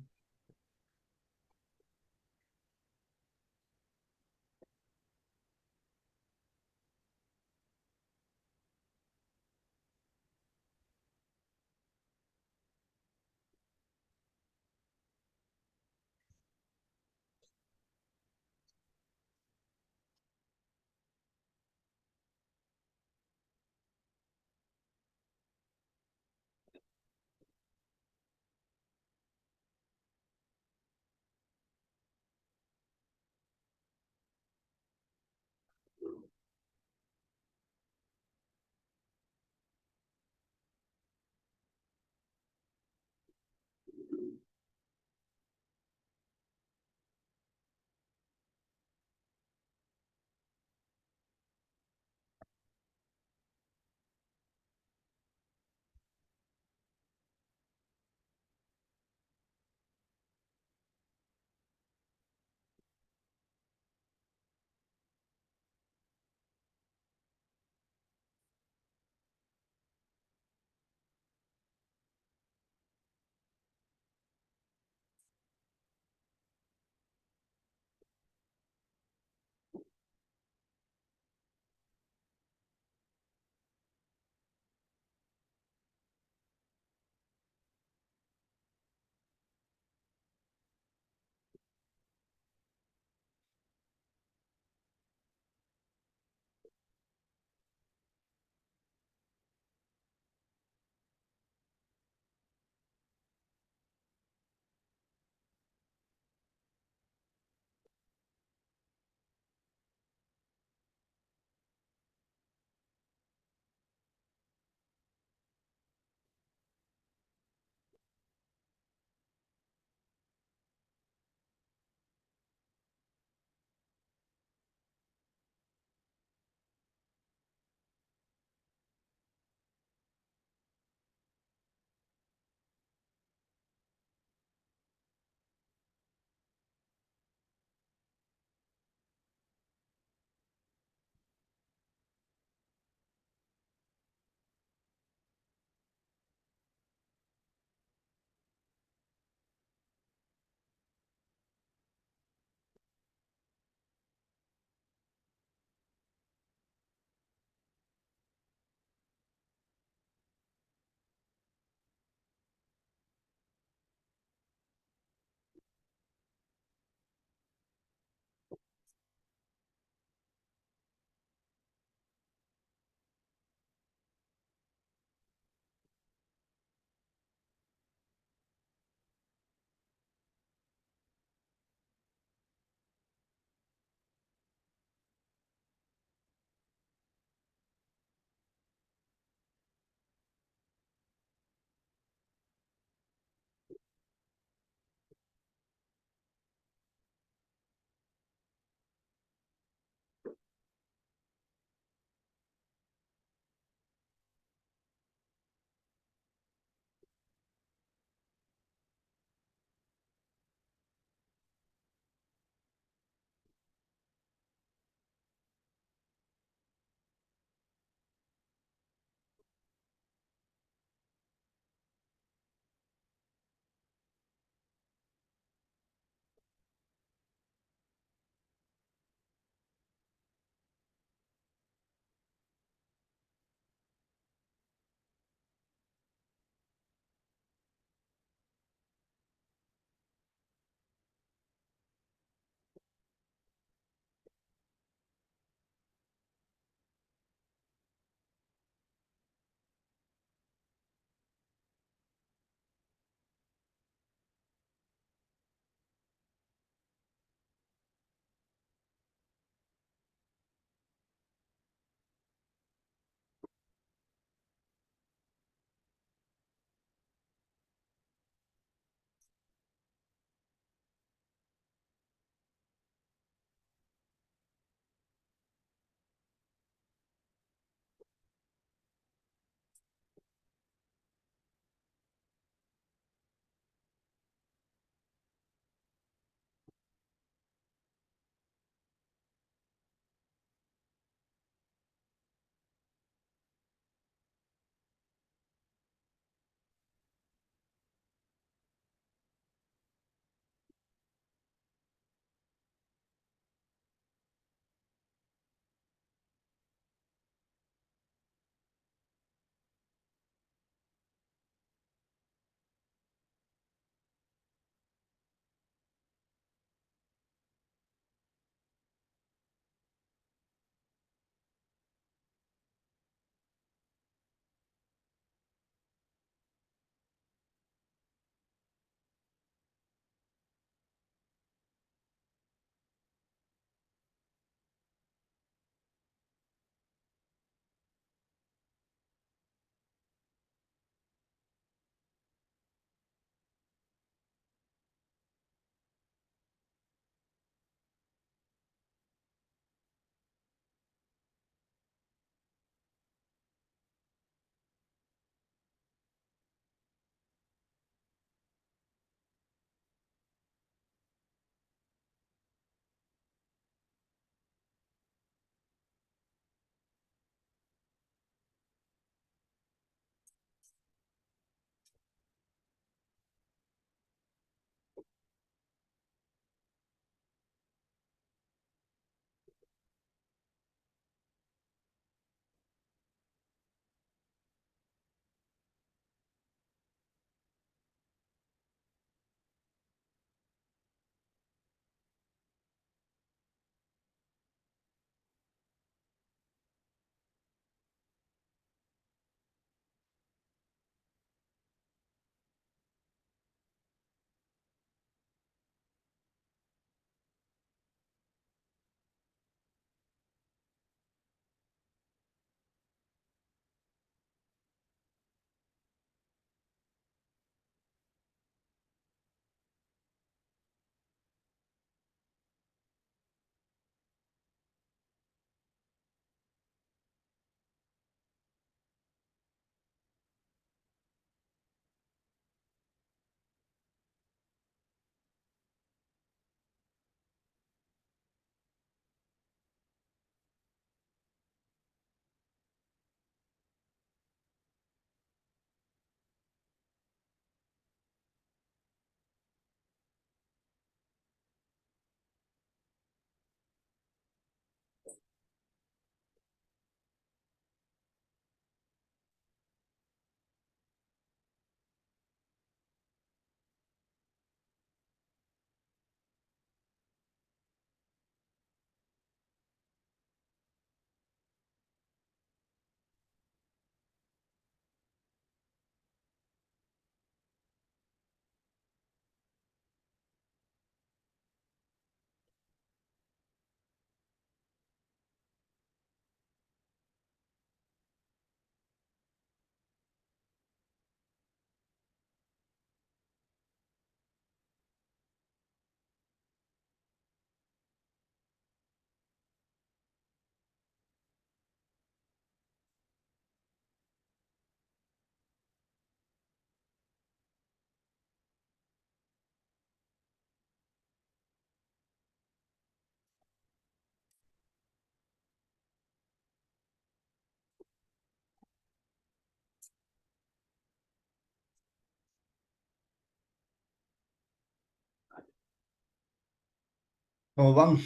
¿Cómo van?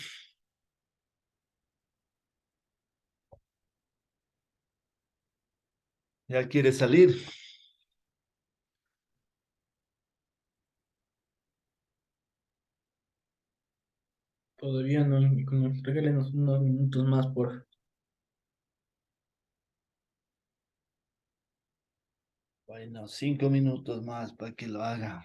¿Ya quiere salir? Todavía no, regálenos unos minutos más por... Bueno, 5 minutos más para que lo haga.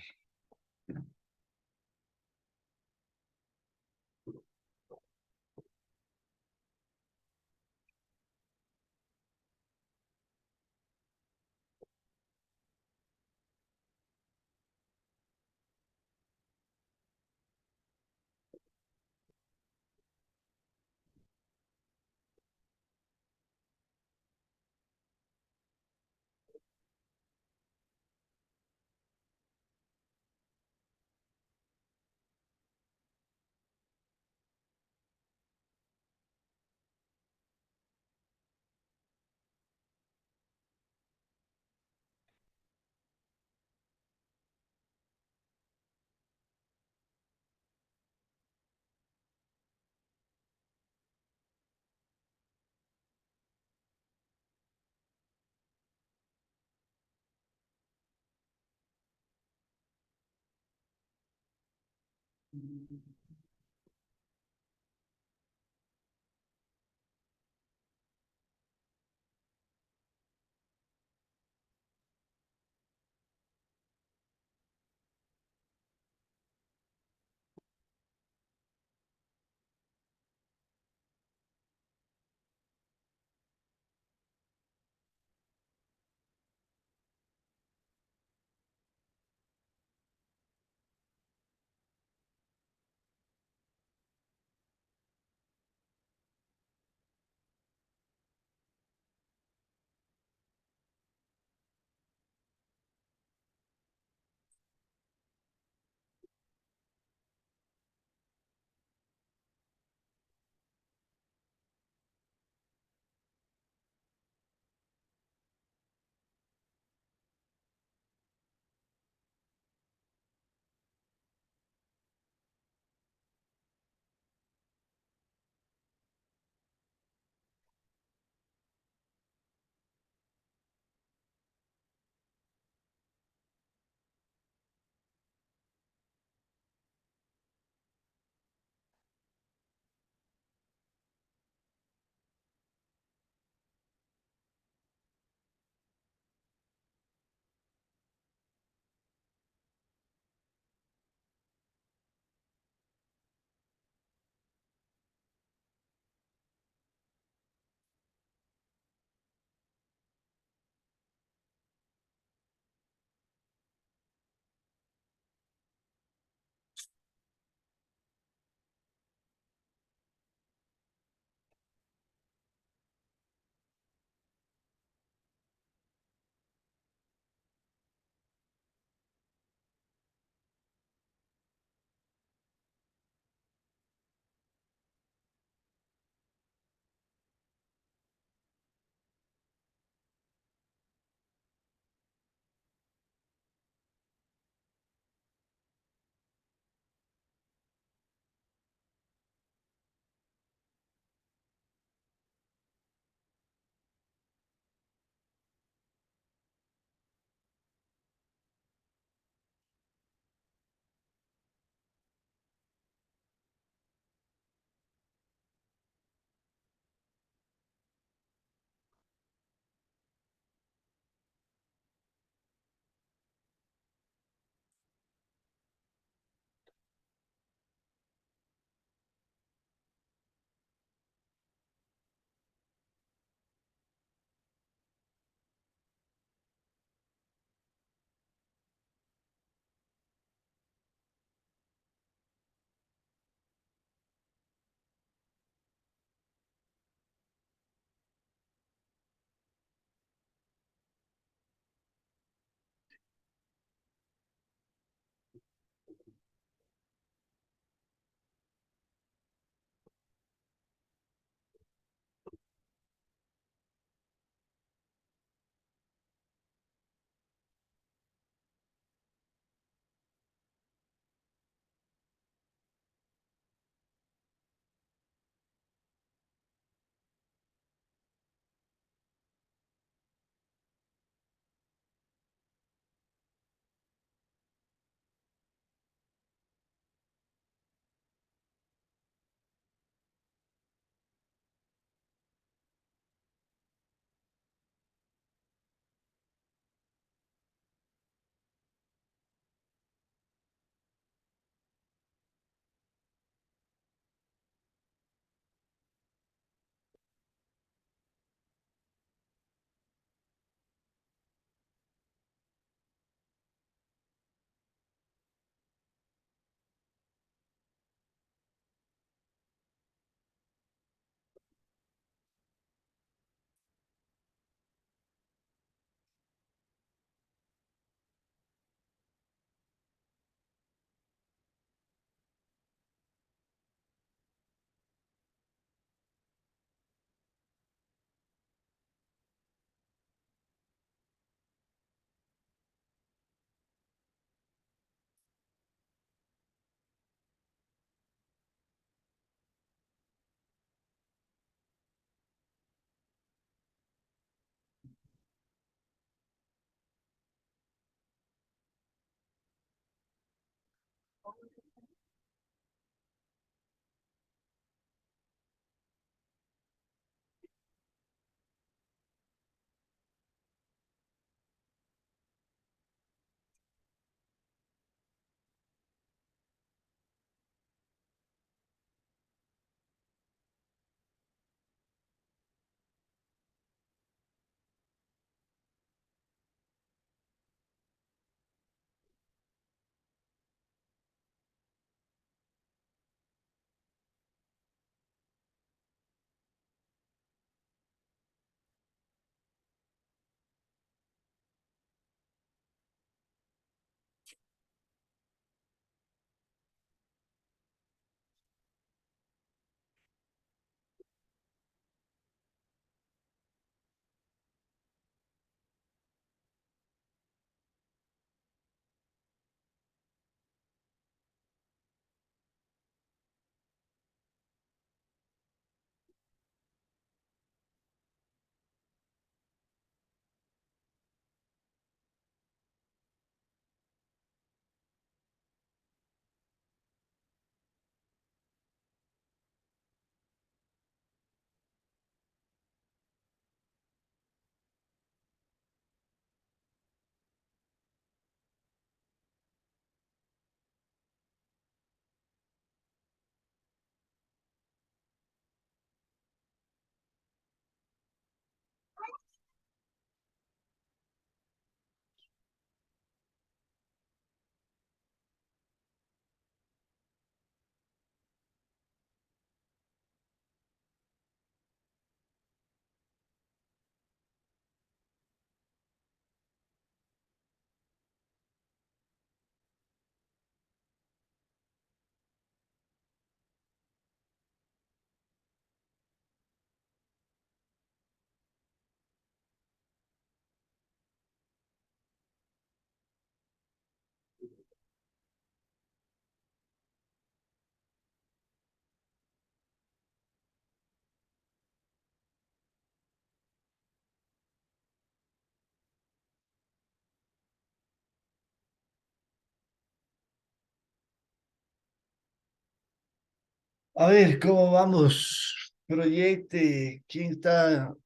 A ver, ¿cómo vamos? Proyecte, ¿quién está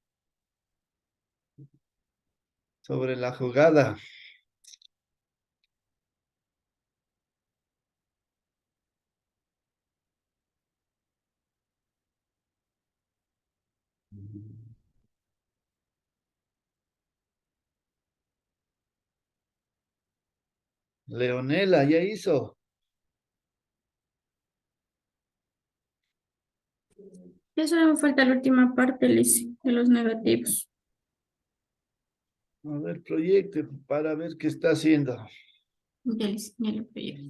sobre la jugada? Leonela, ¿ya hizo? Ya solo me falta la última parte, Liz, de los negativos. A ver, proyecte para ver qué está haciendo. Ya, Liz, ya lo pegué.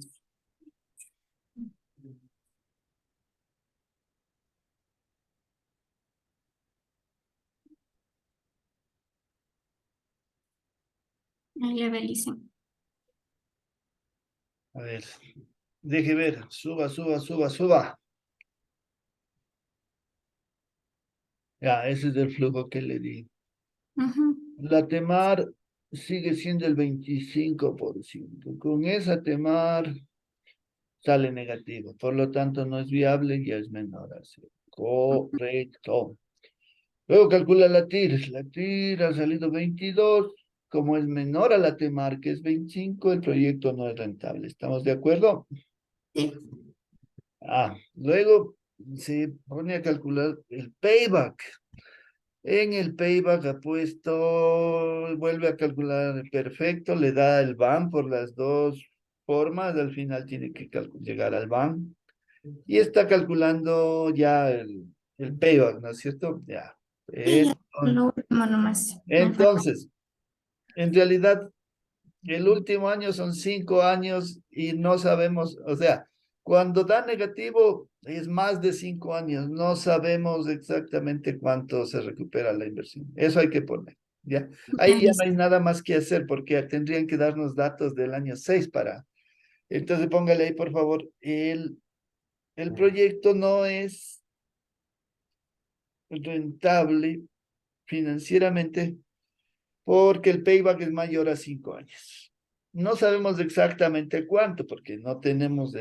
Ahí le ve, Liz. A ver, deje ver, suba, suba, suba, suba. Ya, ese es el flujo que le di. Ujú. La Temar sigue siendo el 25%. Con esa Temar sale negativo, por lo tanto no es viable y es menor a cero. Correcto. Luego calcula la TIR. La TIR ha salido 22. Como es menor a la TEMAR, que es 25, el proyecto no es rentable. ¿Estamos de acuerdo? Sí. Luego se pone a calcular el payback. En el payback ha puesto, vuelve a calcular perfecto, le da el BAM por las dos formas, al final tiene que llegar al BAM y está calculando ya el payback, ¿no es cierto? Ya. Sí, ya, Entonces, lo último nomás. Me falta. entonces, en realidad, el último año son 5 años y no sabemos, o sea, cuando da negativo es más de 5 años, no sabemos exactamente cuánto se recupera la inversión. Eso hay que poner, ¿ya? Ya, Ahí ya no Liz. hay nada más que hacer porque tendrían que darnos datos del año 6 para... Entonces póngale ahí, por favor, el proyecto no es rentable financieramente porque el payback es mayor a 5 años. no sabemos exactamente cuánto, porque no tenemos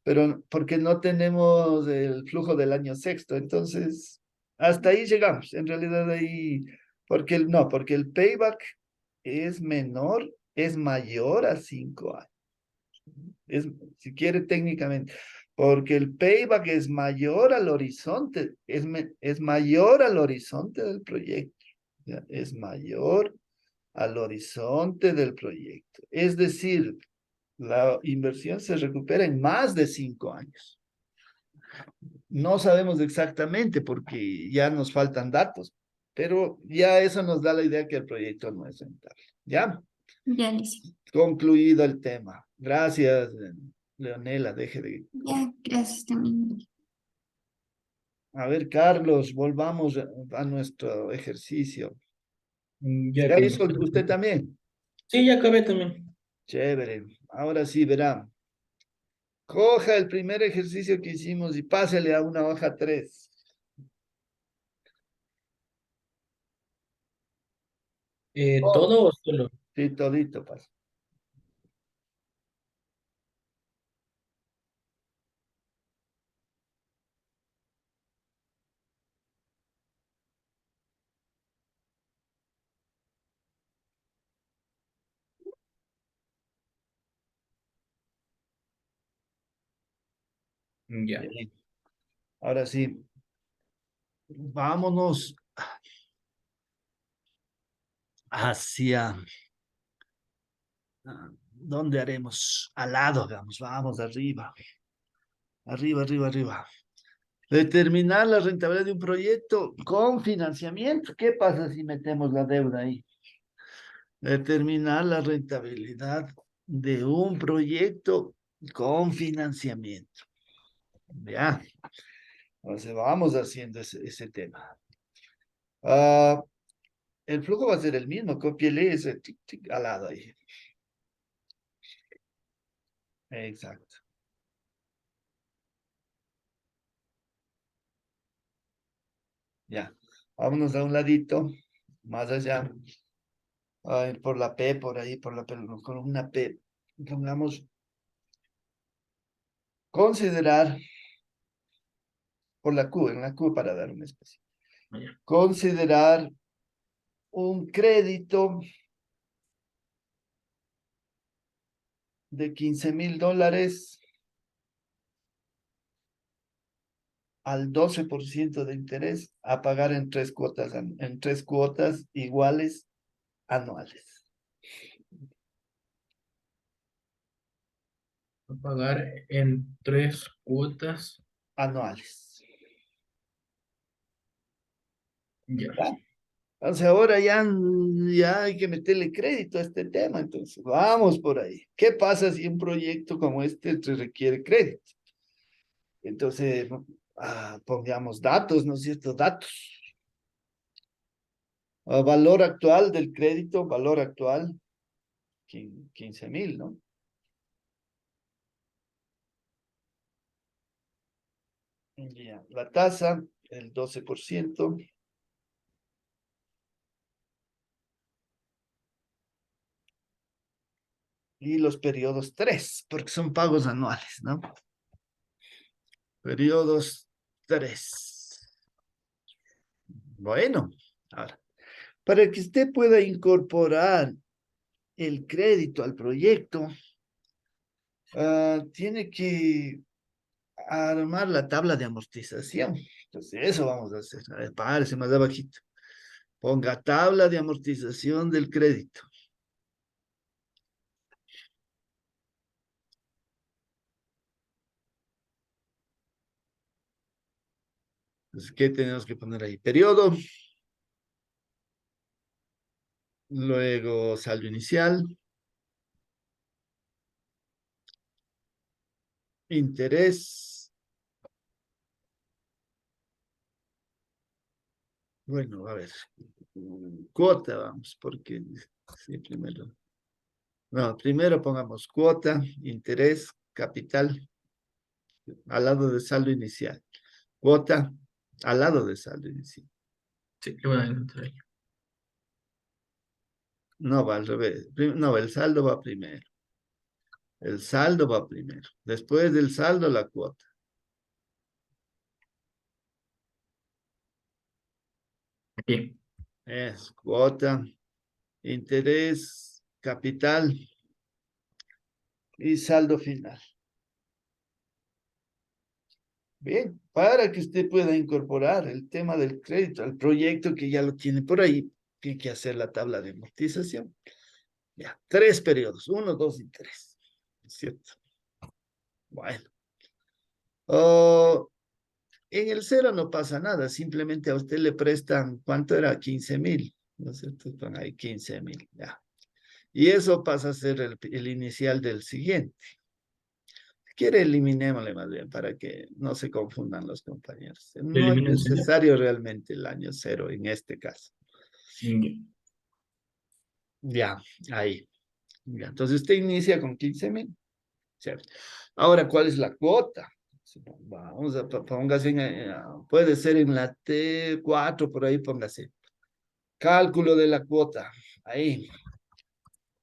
pero porque no tenemos el flujo del año sexto. Entonces, hasta ahí llegamos. En realidad ahí, porque el payback es menor, es mayor a 5 años. Es, si quiere técnicamente, porque el payback es mayor al horizonte, es mayor al horizonte del proyecto, ¿ya? Es mayor al horizonte del proyecto. Es decir, la inversión se recupera en más de 5 años. No sabemos exactamente porque ya nos faltan datos, pero ya eso nos da la idea que el proyecto no es rentable. ¿Ya? Ya, Liz. Concluido el tema. Gracias, Leonela. Deje de... Ya, gracias también. A ver, Carlos, volvamos a nuestro ejercicio. Ya ¿Ya acabé. hizo usted también? Sí, ya acabé también. Chévere. Ahora sí, verá. Coja el primer ejercicio que hicimos y pásele a una hoja 3. Oh, ¿Todo o solo? sí, todito pasa. Ya. Bien. Ahora sí, vámonos hacia... ¿Dónde haremos? Al lado, vamos, arriba. Arriba, arriba, arriba. Determinar la rentabilidad de un proyecto con financiamiento. ¿Qué pasa si metemos la deuda ahí? Determinar la rentabilidad de un proyecto con financiamiento. Ya, entonces vamos haciendo ese tema. Ah, el flujo va a ser el mismo, cópiele ese tic, tic, al lado ahí. Exacto. Ya, vámonos a un ladito, más allá. A ir por la P, por ahí, por la P, con una P. Pongamos considerar, por la Q, en la Q para dar una especie. Ya. Considerar un crédito de $15,000 al 12% de interés a pagar en tres cuotas iguales anuales. A pagar en 3 cuotas. Anuales. Ya. ¿Ya? Entonces ahora ya hay que meterle crédito a este tema. Entonces vamos por ahí. ¿Qué pasa si un proyecto como este te requiere crédito? Entonces, pongamos datos, ¿no es cierto? Datos. Valor actual del crédito, valor actual, 15,000, ¿no? Ya. La tasa, el 12%. Y los periodos 3, porque son pagos anuales, ¿no? Periodos 3. Bueno, ahora, para que usted pueda incorporar el crédito al proyecto, tiene que armar la tabla de amortización. Entonces, eso vamos a hacer. A ver, párese más abajito. Ponga tabla de amortización del crédito. Entonces, ¿qué tenemos que poner ahí? Periodo. Luego, saldo inicial. Interés. Bueno, a ver. Cuota, vamos, porque sí, primero. No, primero pongamos cuota, interés, capital, al lado de saldo inicial. Cuota, al lado de saldo inicial. Sí, le voy a encontrar ahí. No va al revés. No, el saldo va primero. El saldo va primero. Después del saldo, la cuota. Aquí. Es cuota, interés, capital y saldo final. Bien, para que usted pueda incorporar el tema del crédito al proyecto que ya lo tiene por ahí, tiene que hacer la tabla de amortización. Ya, 3 periodos, 1, 2 y 3. ¿Es cierto? Bueno. Oh, en el cero no pasa nada, simplemente a usted le prestan, ¿cuánto era? 15,000, ¿no es cierto? Están ahí 15,000, ya. Y eso pasa a ser el inicial del siguiente. Si quiere, eliminémosle más bien para que no se confundan los compañeros. No es Elimina el cero. necesario realmente el año cero en este caso. Ya. Ya, ahí. Ya, entonces usted inicia con 15,000. Cierto. Ahora, ¿cuál es la cuota? Vamos a, póngase puede ser en la T4, por ahí póngase. Cálculo de la cuota. Ahí.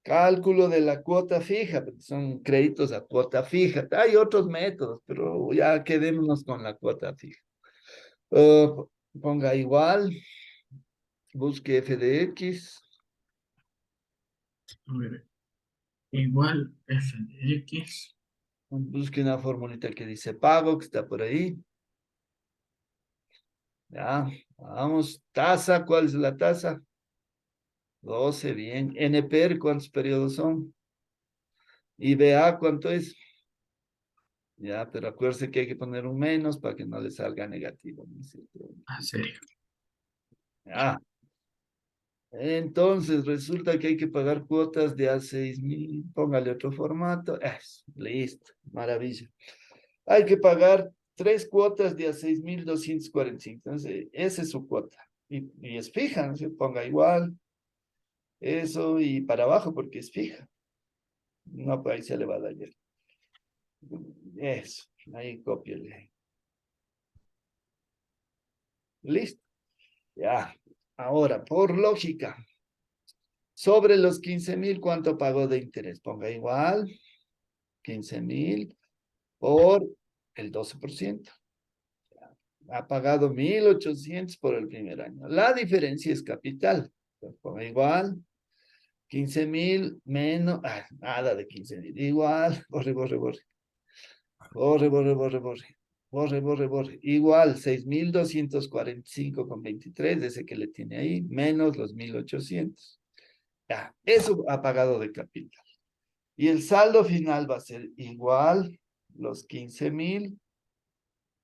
Cálculo de la cuota fija, porque son créditos a cuota fija. Hay otros métodos, pero ya quedémonos con la cuota fija. Ponga igual, busque f de x, A ver. Igual f de x. busque una formulita que dice pago, que está por ahí. Ya, vamos, tasa, ¿cuál es la tasa? 12, bien. NPR, ¿cuántos periodos son? IBA, ¿cuánto es? Ya, pero acuérdese que hay que poner un menos para que no le salga negativo, ¿no es cierto? Ah, serio. Ya. Entonces, resulta que hay que pagar cuotas de a 6,000. Póngale otro formato. Listo, maravilla. Hay que pagar 3 cuotas de a 6,245. Entonces, esa es su cuota. Y es fija, ¿no? Ponga igual. Eso y para abajo porque es fija. No, pues ahí se le va a dañar. Eso, ahí cópiale. Listo. Ya. Ahora, por lógica, sobre los 15,000, ¿cuánto pagó de interés? Ponga igual, 15,000 por el 12%. Ha pagado 1,800 por el primer año. La diferencia es capital. Entonces, ponga igual, 15,000 menos, nada de 15,000. Igual, borre, borre, borre. Borre, borre, borre, borre. Borre, borre, borre. Igual, 6,245,23, ese que le tiene ahí, menos los 1,800. Ya, eso ha pagado de capital. Y el saldo final va a ser igual, los 15,000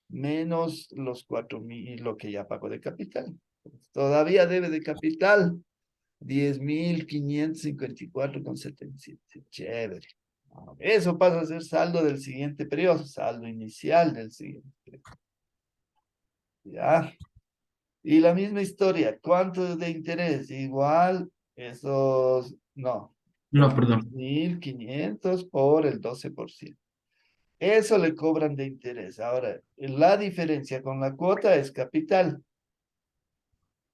menos los 4,000, lo que ya pagó de capital. Todavía debe de capital 10,554,77. Chévere. Eso pasa a ser saldo del siguiente periodo, saldo inicial del siguiente periodo. Ya. Y la misma historia, ¿cuánto de interés? Igual, esos, no, No, los perdón. 10,500 por el 12%. Eso le cobran de interés. Ahora, la diferencia con la cuota es capital.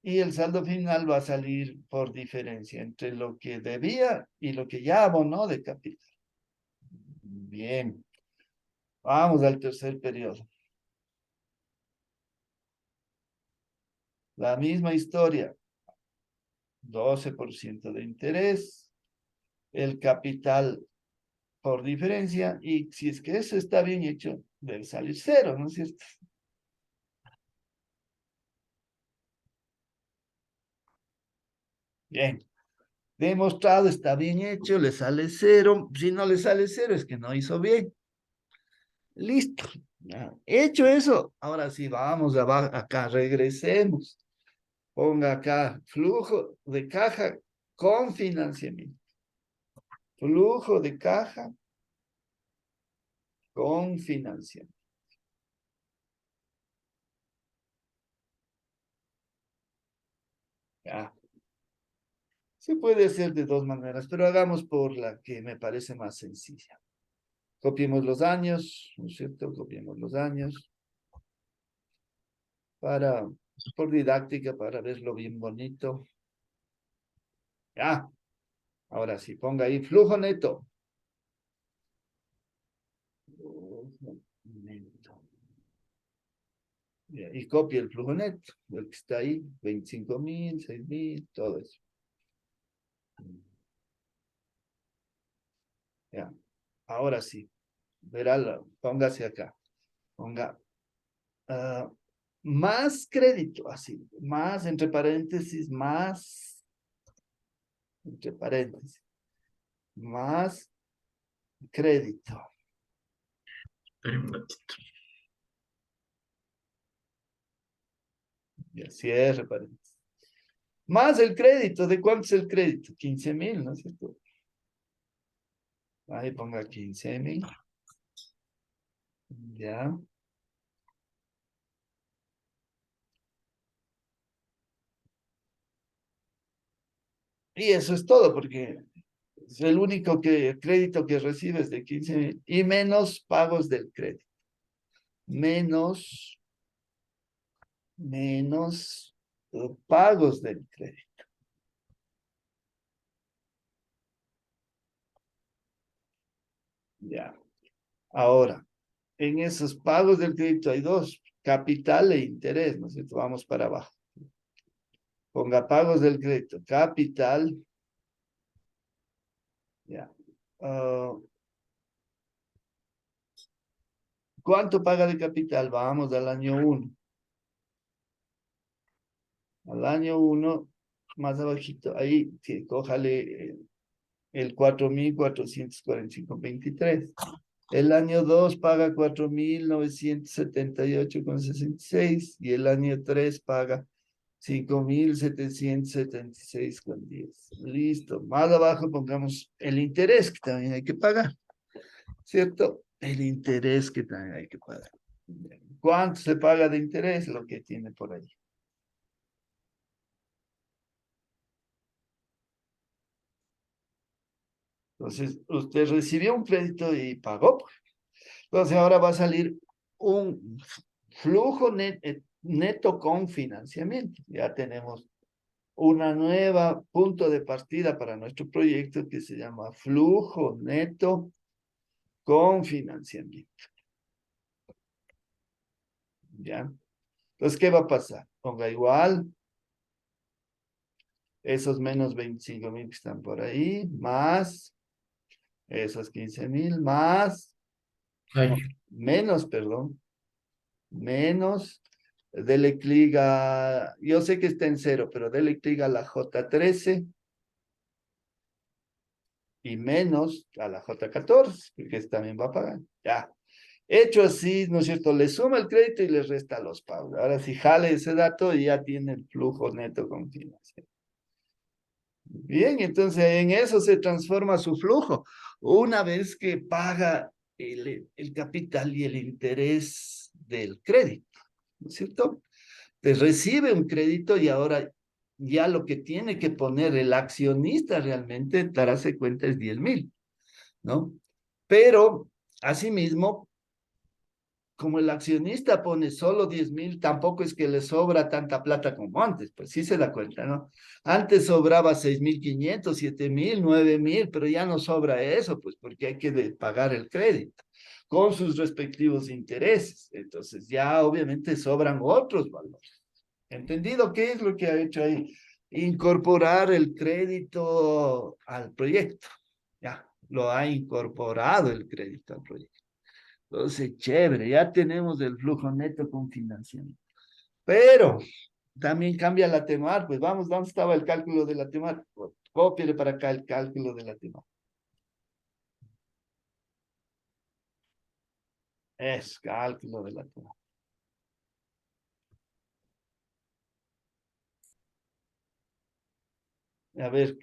Y el saldo final va a salir por diferencia entre lo que debía y lo que ya abonó de capital. Bien. Vamos al tercer periodo. La misma historia. 12% de interés. El capital por diferencia. Y si es que eso está bien hecho, debe salir cero, ¿no es cierto? Bien. Demostrado, está bien hecho, le sale cero. Si no le sale cero, es que no hizo bien. Listo. Ya. Hecho eso, ahora sí, vamos acá, regresemos. Ponga acá, flujo de caja con financiamiento. Flujo de caja con financiamiento. Ya. Se puede hacer de dos maneras, pero hagamos por la que me parece más sencilla. Copiemos los años, ¿no es cierto? Copiemos los años para, por didáctica, para verlo bien bonito. Ya. Ahora sí, ponga ahí flujo neto. Flujo neto. Ya, y copia el flujo neto, el que está ahí, 25.000, 6.000, todo eso. Ya, ahora sí, verá, póngase acá, ponga más crédito, así, más entre paréntesis, más, entre paréntesis, más crédito. Espera un ratito. Ya, cierre paréntesis. Más el crédito, ¿de cuánto es el crédito? 15.000, ¿no es cierto? Ahí ponga 15.000. Ya. Y eso es todo, porque es el único crédito que recibes de 15.000 y menos pagos del crédito. Menos pagos del crédito. Ya. Ahora, en esos pagos del crédito hay dos, capital e interés, ¿no es cierto? Vamos para abajo. Ponga pagos del crédito, capital. Ya. Ah, ¿cuánto paga de capital? Vamos al año 1. Al año 1, más abajito, ahí, sí, cójale el 4.445,23. El año 2 paga 4.978,66 y el año 3 paga 5.776,10. Listo. Más abajo pongamos el interés que también hay que pagar, ¿cierto? El interés que también hay que pagar. ¿Cuánto se paga de interés? Lo que tiene por ahí. Entonces, usted recibió un crédito y pagó. Entonces, ahora va a salir un flujo neto con financiamiento. Ya tenemos una nueva punto de partida para nuestro proyecto que se llama flujo neto con financiamiento. ¿Ya? Entonces, ¿qué va a pasar? Ponga igual esos menos 25.000 que están por ahí, más esos 15.000, más, Ay, no, menos, perdón, menos, dele clic a, yo sé que está en cero, pero dele clic a la J13 y menos a la J14, porque ese también va a pagar. Ya. Hecho así, ¿no es cierto? Le suma el crédito y le resta los pagos. Ahora si jale ese dato y ya tiene el flujo neto con financiación. Bien, entonces en eso se transforma su flujo. Una vez que paga el capital y el interés del crédito, ¿no es cierto? Pues recibe un crédito y ahora ya lo que tiene que poner el accionista realmente, darse cuenta, es 10.000, ¿no? Pero, asimismo, como el accionista pone solo 10.000, tampoco es que le sobra tanta plata como antes, pues sí se da cuenta, ¿no? Antes sobraba 6.500, 7.000, 9.000, pero ya no sobra eso, pues porque hay que pagar el crédito con sus respectivos intereses. Entonces ya obviamente sobran otros valores. ¿Entendido qué es lo que ha hecho ahí? Incorporar el crédito al proyecto. Ya, lo ha incorporado el crédito al proyecto. Entonces, chévere, ya tenemos el flujo neto con financiamiento. Pero también cambia la temar, pues vamos, ¿dónde estaba el cálculo de la temar? Cópiale para acá el cálculo de la temar. Es cálculo de la temar. A ver,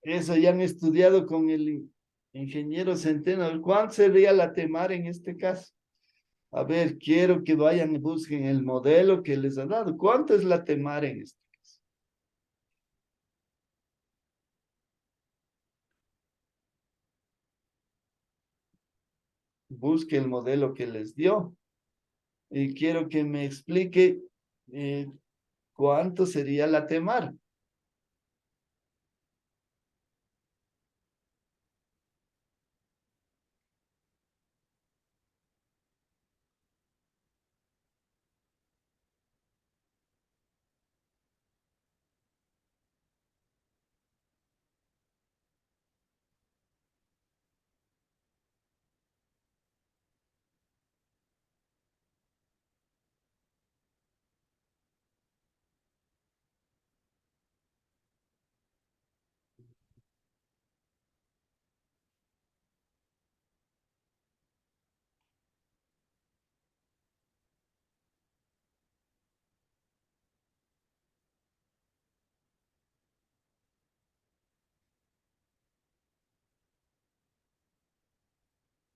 eso ya han estudiado con el ingeniero Centeno. A ver, ¿cuánto sería la temar en este caso? A ver, quiero que vayan y busquen el modelo que les ha dado. ¿Cuánto es la temar en este caso? Busque el modelo que les dio. Y quiero que me explique eh, cuánto sería la temar.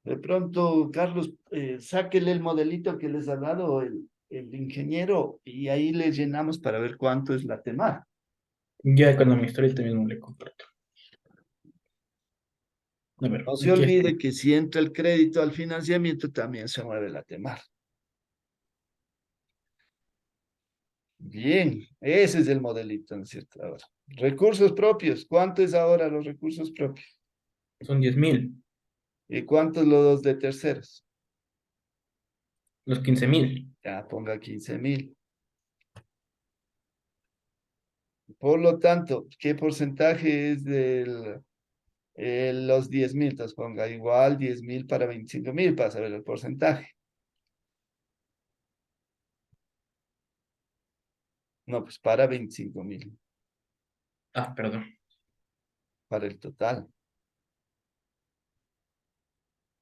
De pronto, Carlos, sáquele el modelito que les ha dado el ingeniero y ahí le llenamos para ver cuánto es la temar. Ya economista, ahorita mismo le comparto. A ver, No se aquí está. olvide que si entra el crédito al financiamiento, también se mueve la temar. Bien, ese es el modelito, ¿no es cierto? Ahora, recursos propios. ¿Cuánto es ahora los recursos propios? Son 10.000, ¿Y cuántos los de terceros? los 15.000. Ya, ponga 15.000. Por lo tanto, ¿qué porcentaje es de los 10.000? Entonces ponga igual 10.000 para 25.000 para saber el porcentaje. No, pues para 25.000, Ah, perdón. para el total.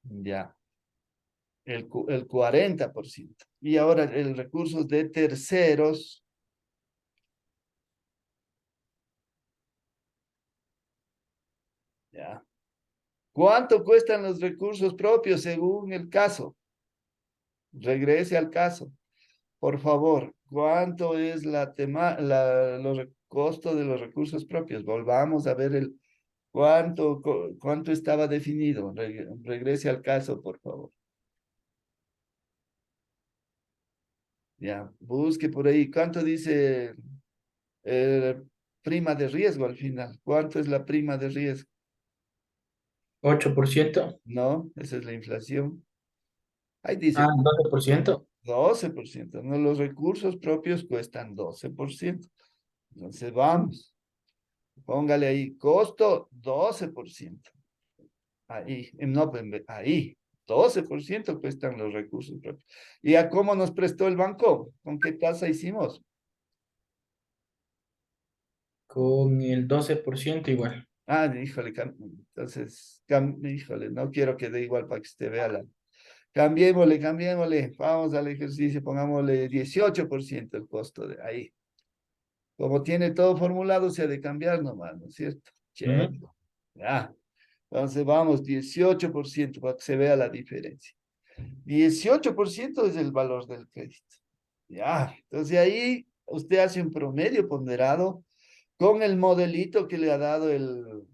Ya, el 40%. Y ahora el recursos de terceros. Ya. ¿Cuánto cuestan los recursos propios según el caso? Regrese al caso. Por favor, ¿cuánto es costo de los recursos propios? Volvamos a ver cuánto estaba definido. Regrese al caso, por favor. Ya, busque por ahí. ¿Cuánto dice prima de riesgo al final? ¿Cuánto es la prima de riesgo? 8%. No, esa es la inflación. Ahí dice Ah, 12%. 12%. No, los recursos propios cuestan 12%. Entonces vamos, póngale ahí, costo 12%. Ahí, no, pues, ahí, 12% cuestan los recursos propios. ¿Y a cómo nos prestó el banco? ¿Con qué tasa hicimos? Con el 12% igual. Ah, híjole, entonces, híjole, no quiero que dé igual para que usted vea la... Cambiémosle, vamos al ejercicio, pongámosle 18% el costo de ahí. Como tiene todo formulado, se ha de cambiar nomás, ¿no es cierto? Che, Ujú. ya. Entonces vamos, 18% para que se vea la diferencia. 18% es el valor del crédito. Ya, entonces ahí usted hace un promedio ponderado con el modelito que le ha dado el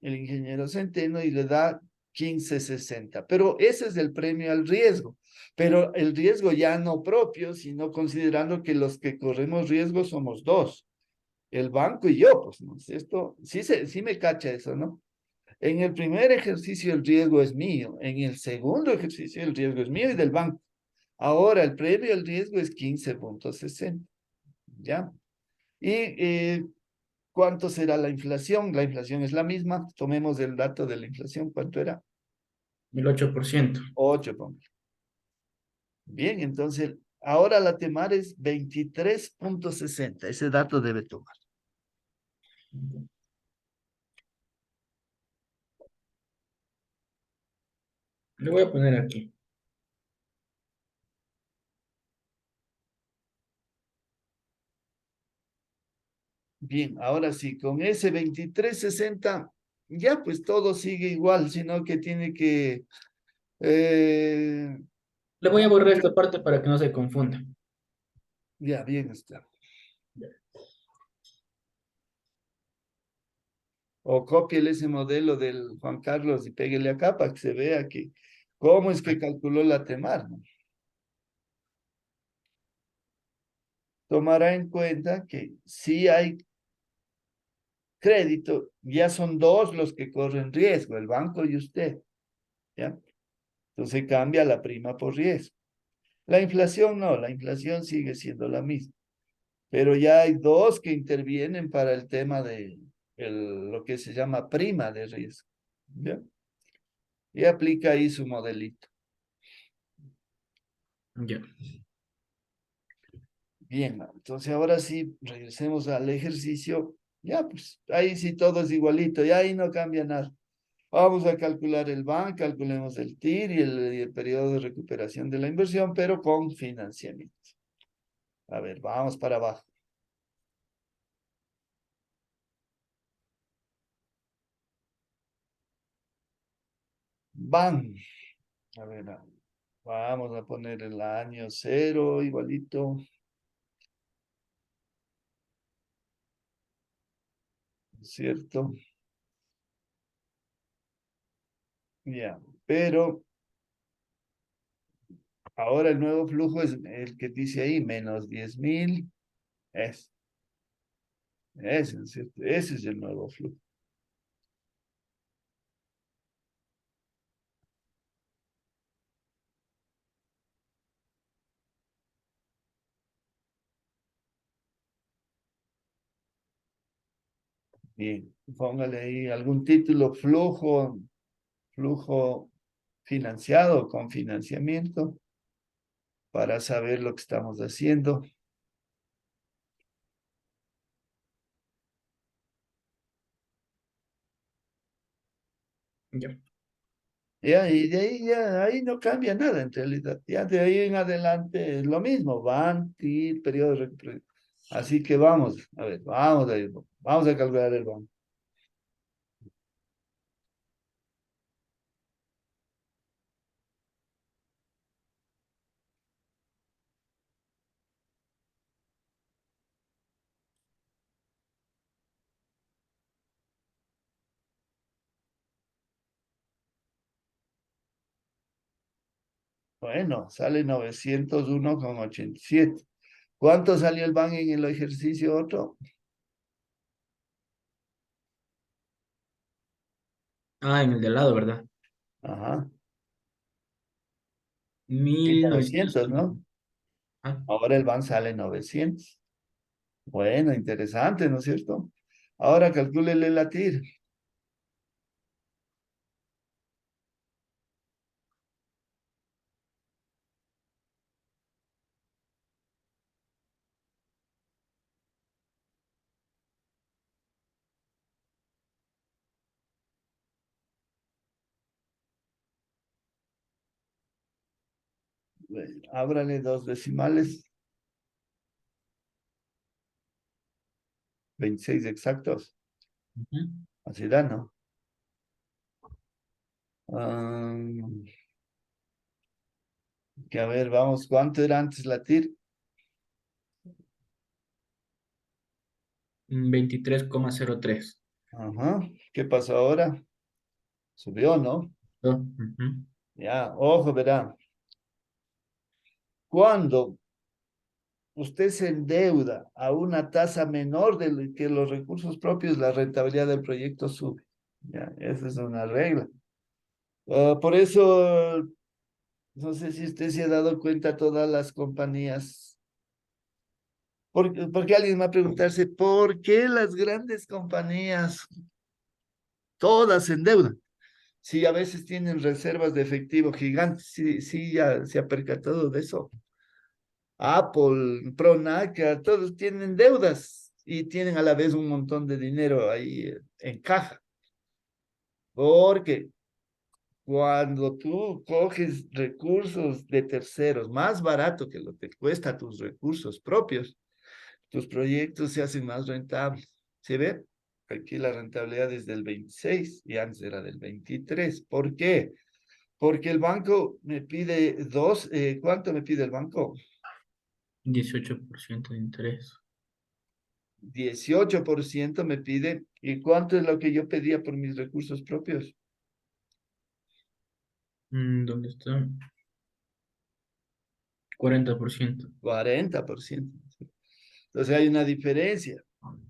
ingeniero Centeno y le da 15.60. Pero ese es el premio al riesgo. Pero el riesgo ya no propio, sino considerando que los que corremos riesgo somos dos, el banco y yo, pues, ¿no? Esto sí me cacha eso, ¿no? En el primer ejercicio el riesgo es mío, en el segundo ejercicio el riesgo es mío y del banco. Ahora el premio al riesgo es 15.60, ¿ya? Y ¿cuánto será la inflación? La inflación es la misma. Tomemos el dato de la inflación. ¿Cuánto era? El 8%. 8, ponle. Bien, entonces, ahora la temar es 23.60. Ese dato debe tomar. Le voy a poner aquí. Bien, ahora sí, con ese 23.60, ya pues todo sigue igual, sino que tiene que... eh, Le voy a borrar esta parte para que no se confunda. ya, bien está. O cópiele ese modelo del Juan Carlos y péguele acá para que se vea que cómo es que calculó la temar, ¿no? Tomará en cuenta que si hay crédito, ya son dos los que corren riesgo, el banco y usted, ¿ya? Entonces cambia la prima por riesgo. La inflación no, la inflación sigue siendo la misma, pero ya hay dos que intervienen para el tema de lo que se llama prima de riesgo, ¿ya? Y aplica ahí su modelito. Ya. Bien, entonces ahora sí, regresemos al ejercicio. Ya, pues ahí sí todo es igualito, ya ahí no cambia nada. Vamos a calcular el BAN, calculemos el TIR y el periodo de recuperación de la inversión, pero con financiamiento. A ver, vamos para abajo. Van. A ver, vamos a poner el año cero igualito. ¿Cierto? Ya, pero ahora el nuevo flujo es el que dice ahí, menos 10.000. Es, ¿cierto? Ese es el nuevo flujo. Bien, póngale ahí algún título, flujo financiado con financiamiento para saber lo que estamos haciendo. Ya. Ya, y de ahí ya ahí no cambia nada en realidad. Ya de ahí en adelante es lo mismo, van, TIR, periodo de recuperación. Así que vamos, a ver, vamos a calcular el banco. Bueno, sale 901,87. ¿Cuánto salió el banco en el ejercicio otro? Ah, en el de al lado, ¿verdad? Ajá, y 900, 1900. ¿no? Ah, Ahora el banco sale 900. Bueno, interesante, ¿no es cierto? Ahora calcúlele la TIR. Ábrale dos decimales, 26 exactos. ujú. Así da, ¿no? Que a ver, vamos, ¿cuánto era antes la TIR? 23,03. Ajá, ¿qué pasó ahora? Subió, ¿no? Ujú. Ya, ojo, verá. Cuando usted se endeuda a una tasa menor de que los recursos propios, la rentabilidad del proyecto sube. Ya, esa es una regla. Por eso, no sé si usted se ha dado cuenta, todas las compañías, porque alguien va a preguntarse, ¿por qué las grandes compañías todas se endeudan? Sí, a veces tienen reservas de efectivo gigantes, sí, sí, ya se ha percatado de eso. Apple, Pronaca, todos tienen deudas y tienen a la vez un montón de dinero ahí en caja. Porque cuando tú coges recursos de terceros más barato que lo que cuesta tus recursos propios, tus proyectos se hacen más rentables. ¿Se ve? Aquí la rentabilidad es del 26 y antes era del 23. ¿Por qué? Porque el banco me pide ¿cuánto me pide el banco? 18% de interés. 18% me pide. ¿Y cuánto es lo que yo pedía por mis recursos propios? ¿Dónde está? 40%. 40%. Entonces hay una diferencia.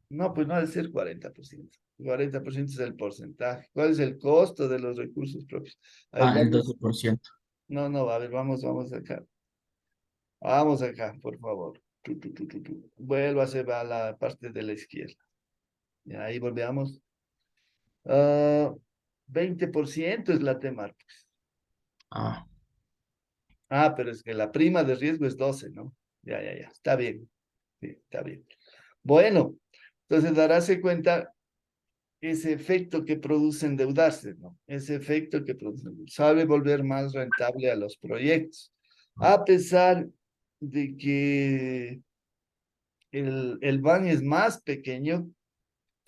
No, pues no ha de ser 40%. 40% es el porcentaje. ¿Cuál es el costo de los recursos propios? A ver, Ah, el vamos. 12%. No, a ver, vamos acá. Vamos acá, por favor. Vuélvase a la parte de la izquierda. Y ahí volvemos. Ah, 20% es la T-Mark. Ah, Ah, pero es que la prima de riesgo es 12, ¿no? Ya. Está bien. Sí, está bien. Bueno, entonces darás cuenta ese efecto que produce endeudarse, ¿no? Ese efecto que produce, sabe volver más rentable a los proyectos, a pesar de que el BAN es más pequeño,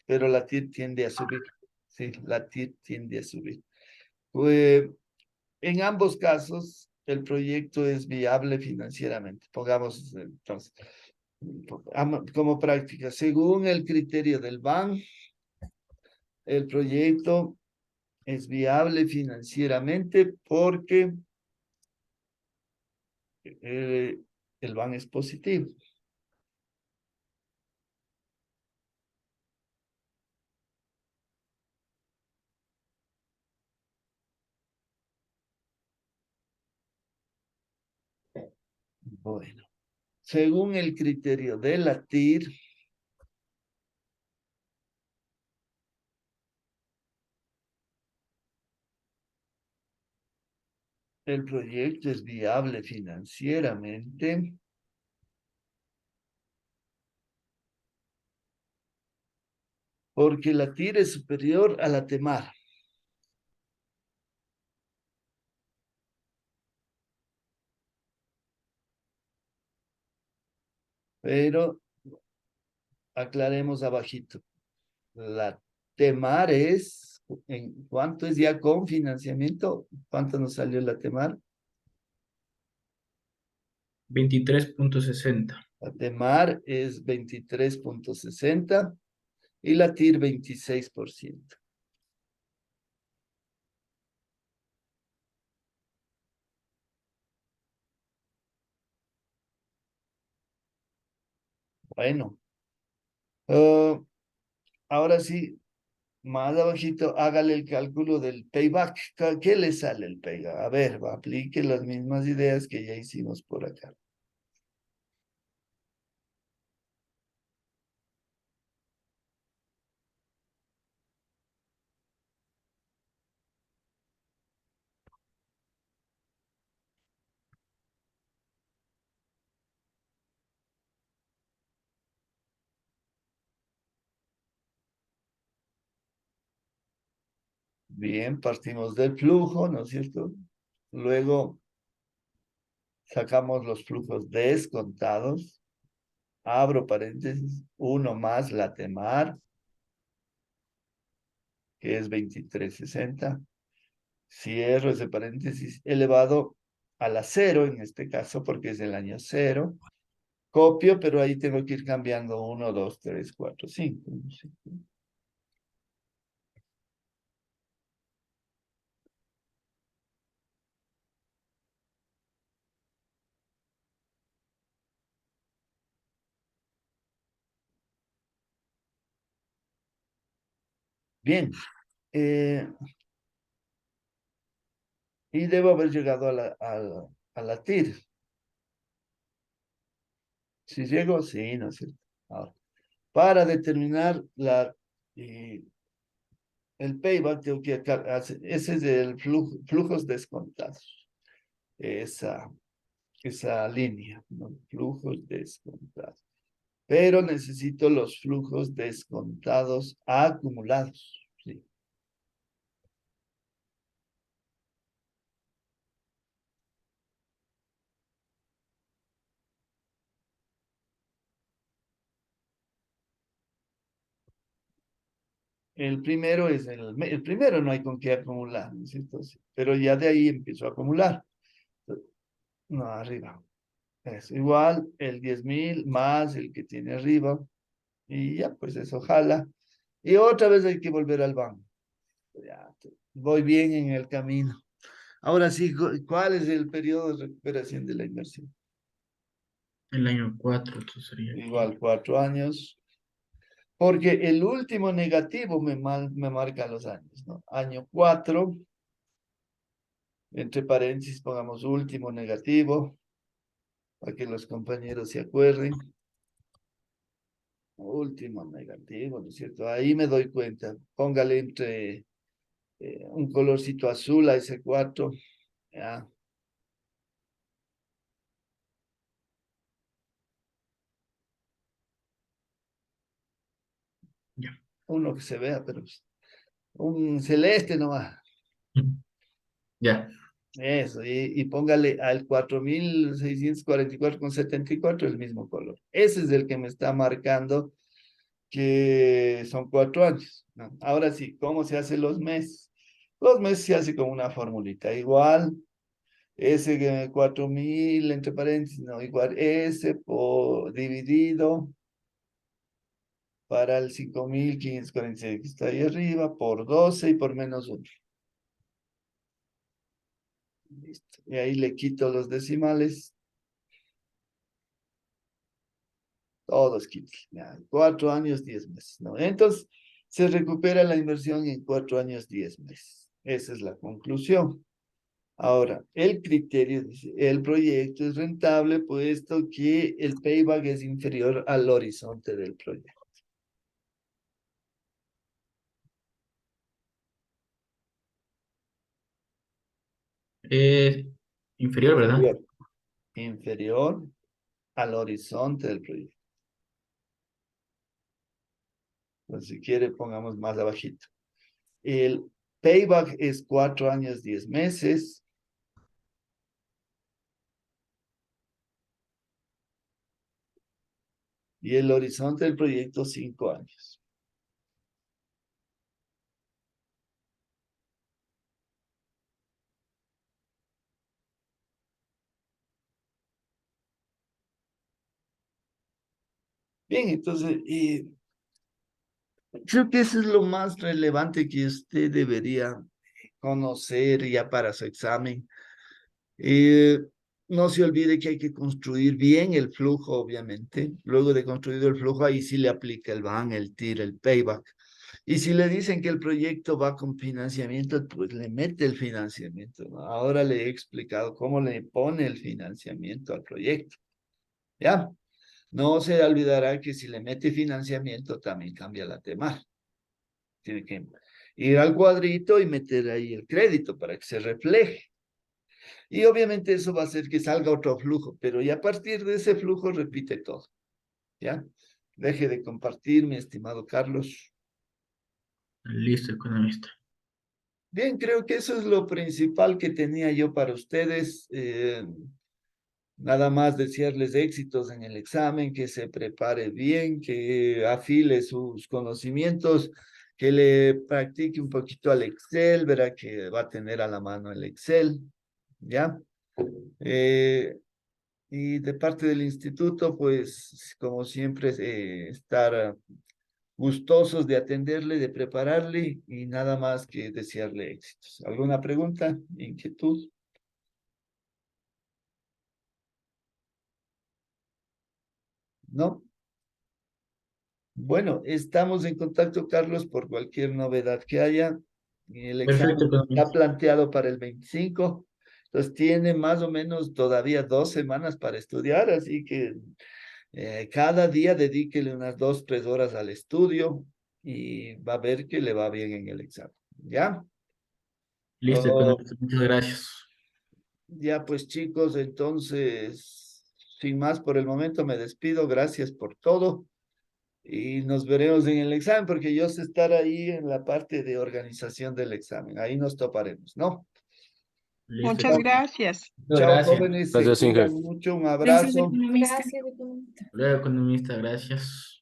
pero la TIR tiende a subir. Sí, la TIR tiende a subir. Pues, En ambos casos, el proyecto es viable financieramente. Pongamos entonces, como práctica, según el criterio del BAN, el proyecto es viable financieramente porque el BAN es positivo. Bueno, según el criterio de la TIR, el proyecto es viable financieramente porque la TIR es superior a la TEMAR. Pero aclaremos abajito. La TEMAR es, ¿en cuánto es ya con financiamiento? ¿Cuánto nos salió la TEMAR? 23.60. La TEMAR es 23.60 y la TIR 26%. Bueno, ahora sí, más abajito, hágale el cálculo del payback. ¿Qué le sale el payback? A ver, aplique las mismas ideas que ya hicimos por acá. Bien, partimos del flujo, ¿no es cierto? Luego sacamos los flujos descontados. Abro paréntesis, uno más la TEMAR, que es 23.60. Cierro ese paréntesis elevado a la cero, en este caso, porque es el año cero. Copio, pero ahí tengo que ir cambiando 1, 2, 3, 4, 5. Bien. Y debo haber llegado a la TIR. Si llego, sí, ¿no es cierto? Ahora, para determinar el payback, tengo que ese es el flujos descontados. Esa línea, ¿no? Flujos descontados. Pero necesito los flujos descontados acumulados. ¿Sí? El primero es el primero no hay con qué acumular, ¿no es cierto? Sí. Pero ya de ahí empiezo a acumular. No, arriba. Es igual el 10.000 más el que tiene arriba. Y ya, pues eso jala. Y otra vez hay que volver al banco. Ya, voy bien en el camino. Ahora sí, ¿cuál es el periodo de recuperación de la inversión? El año 4, entonces sería aquí. Igual 4 años. Porque el último negativo me marca los años, ¿no? Año 4, entre paréntesis pongamos último negativo, para que los compañeros se acuerden. Último negativo, ¿no es cierto? Ahí me doy cuenta. Póngale entre un colorcito azul a ese 4. Ya. Ya. Uno que se vea, pero pues, un celeste nomás. Ya. Eso, y póngale al 4.644,74 el mismo color. Ese es el que me está marcando que son 4 años, ¿no? Ahora sí, ¿cómo se hacen los meses? Los meses se hace con una formulita. Igual, S que 4.000, entre paréntesis, no, igual S por dividido para el 5.546 que está ahí arriba, por 12 y por menos 1. Listo. Y ahí le quito los decimales. Todos quitan. 4 años, 10 meses. ¿No? Entonces, se recupera la inversión en 4 años, 10 meses. Esa es la conclusión. Ahora, el criterio dice, el proyecto es rentable puesto que el payback es inferior al horizonte del proyecto. Inferior, ¿verdad? Inferior. Inferior al horizonte del proyecto. Entonces, si quiere, pongamos más abajito. El payback es 4 años, 10 meses. Y el horizonte del proyecto, 5 años. Bien, entonces, creo que eso es lo más relevante que usted debería conocer ya para su examen. No se olvide que hay que construir bien el flujo, obviamente. Luego de construido el flujo, ahí sí le aplica el BAN, el TIR, el payback. Y si le dicen que el proyecto va con financiamiento, pues le mete el financiamiento, ¿no? Ahora le he explicado cómo le pone el financiamiento al proyecto. ¿Ya? No se olvidará que si le mete financiamiento, también cambia la temática. Tiene que ir al cuadrito y meter ahí el crédito para que se refleje. Y obviamente eso va a hacer que salga otro flujo, pero ya a partir de ese flujo repite todo. ¿Ya? Deje de compartir, mi estimado Carlos. Listo, economista. Bien, creo que eso es lo principal que tenía yo para ustedes. Nada más desearles éxitos en el examen, que se prepare bien, que afile sus conocimientos, que le practique un poquito al Excel, verá que va a tener a la mano el Excel, ¿ya? Y de parte del instituto, pues, como siempre, estar gustosos de atenderle, de prepararle y nada más que desearle éxitos. ¿Alguna pregunta? ¿Inquietud? ¿No? Bueno, estamos en contacto, Carlos, por cualquier novedad que haya. El Perfecto, examen está economista. planteado para el 25, entonces tiene más o menos todavía 2 semanas para estudiar, así que cada día dedíquele unas 2, 3 horas al estudio y va a ver que le va bien en el examen. ¿Ya? Listo, Oh, economista. Muchas gracias. ya pues chicos, entonces, sin más por el momento me despido. Gracias por todo. Y nos veremos en el examen, porque yo sé estar ahí en la parte de organización del examen. Ahí nos toparemos, ¿no? Listo, Muchas Chao, economista. gracias. Muchas chao, gracias. jóvenes, se Gracias, Inge. cuidan mucho, un Gracias, abrazo. economista. Gracias, doctor. Hasta luego, economista. Gracias.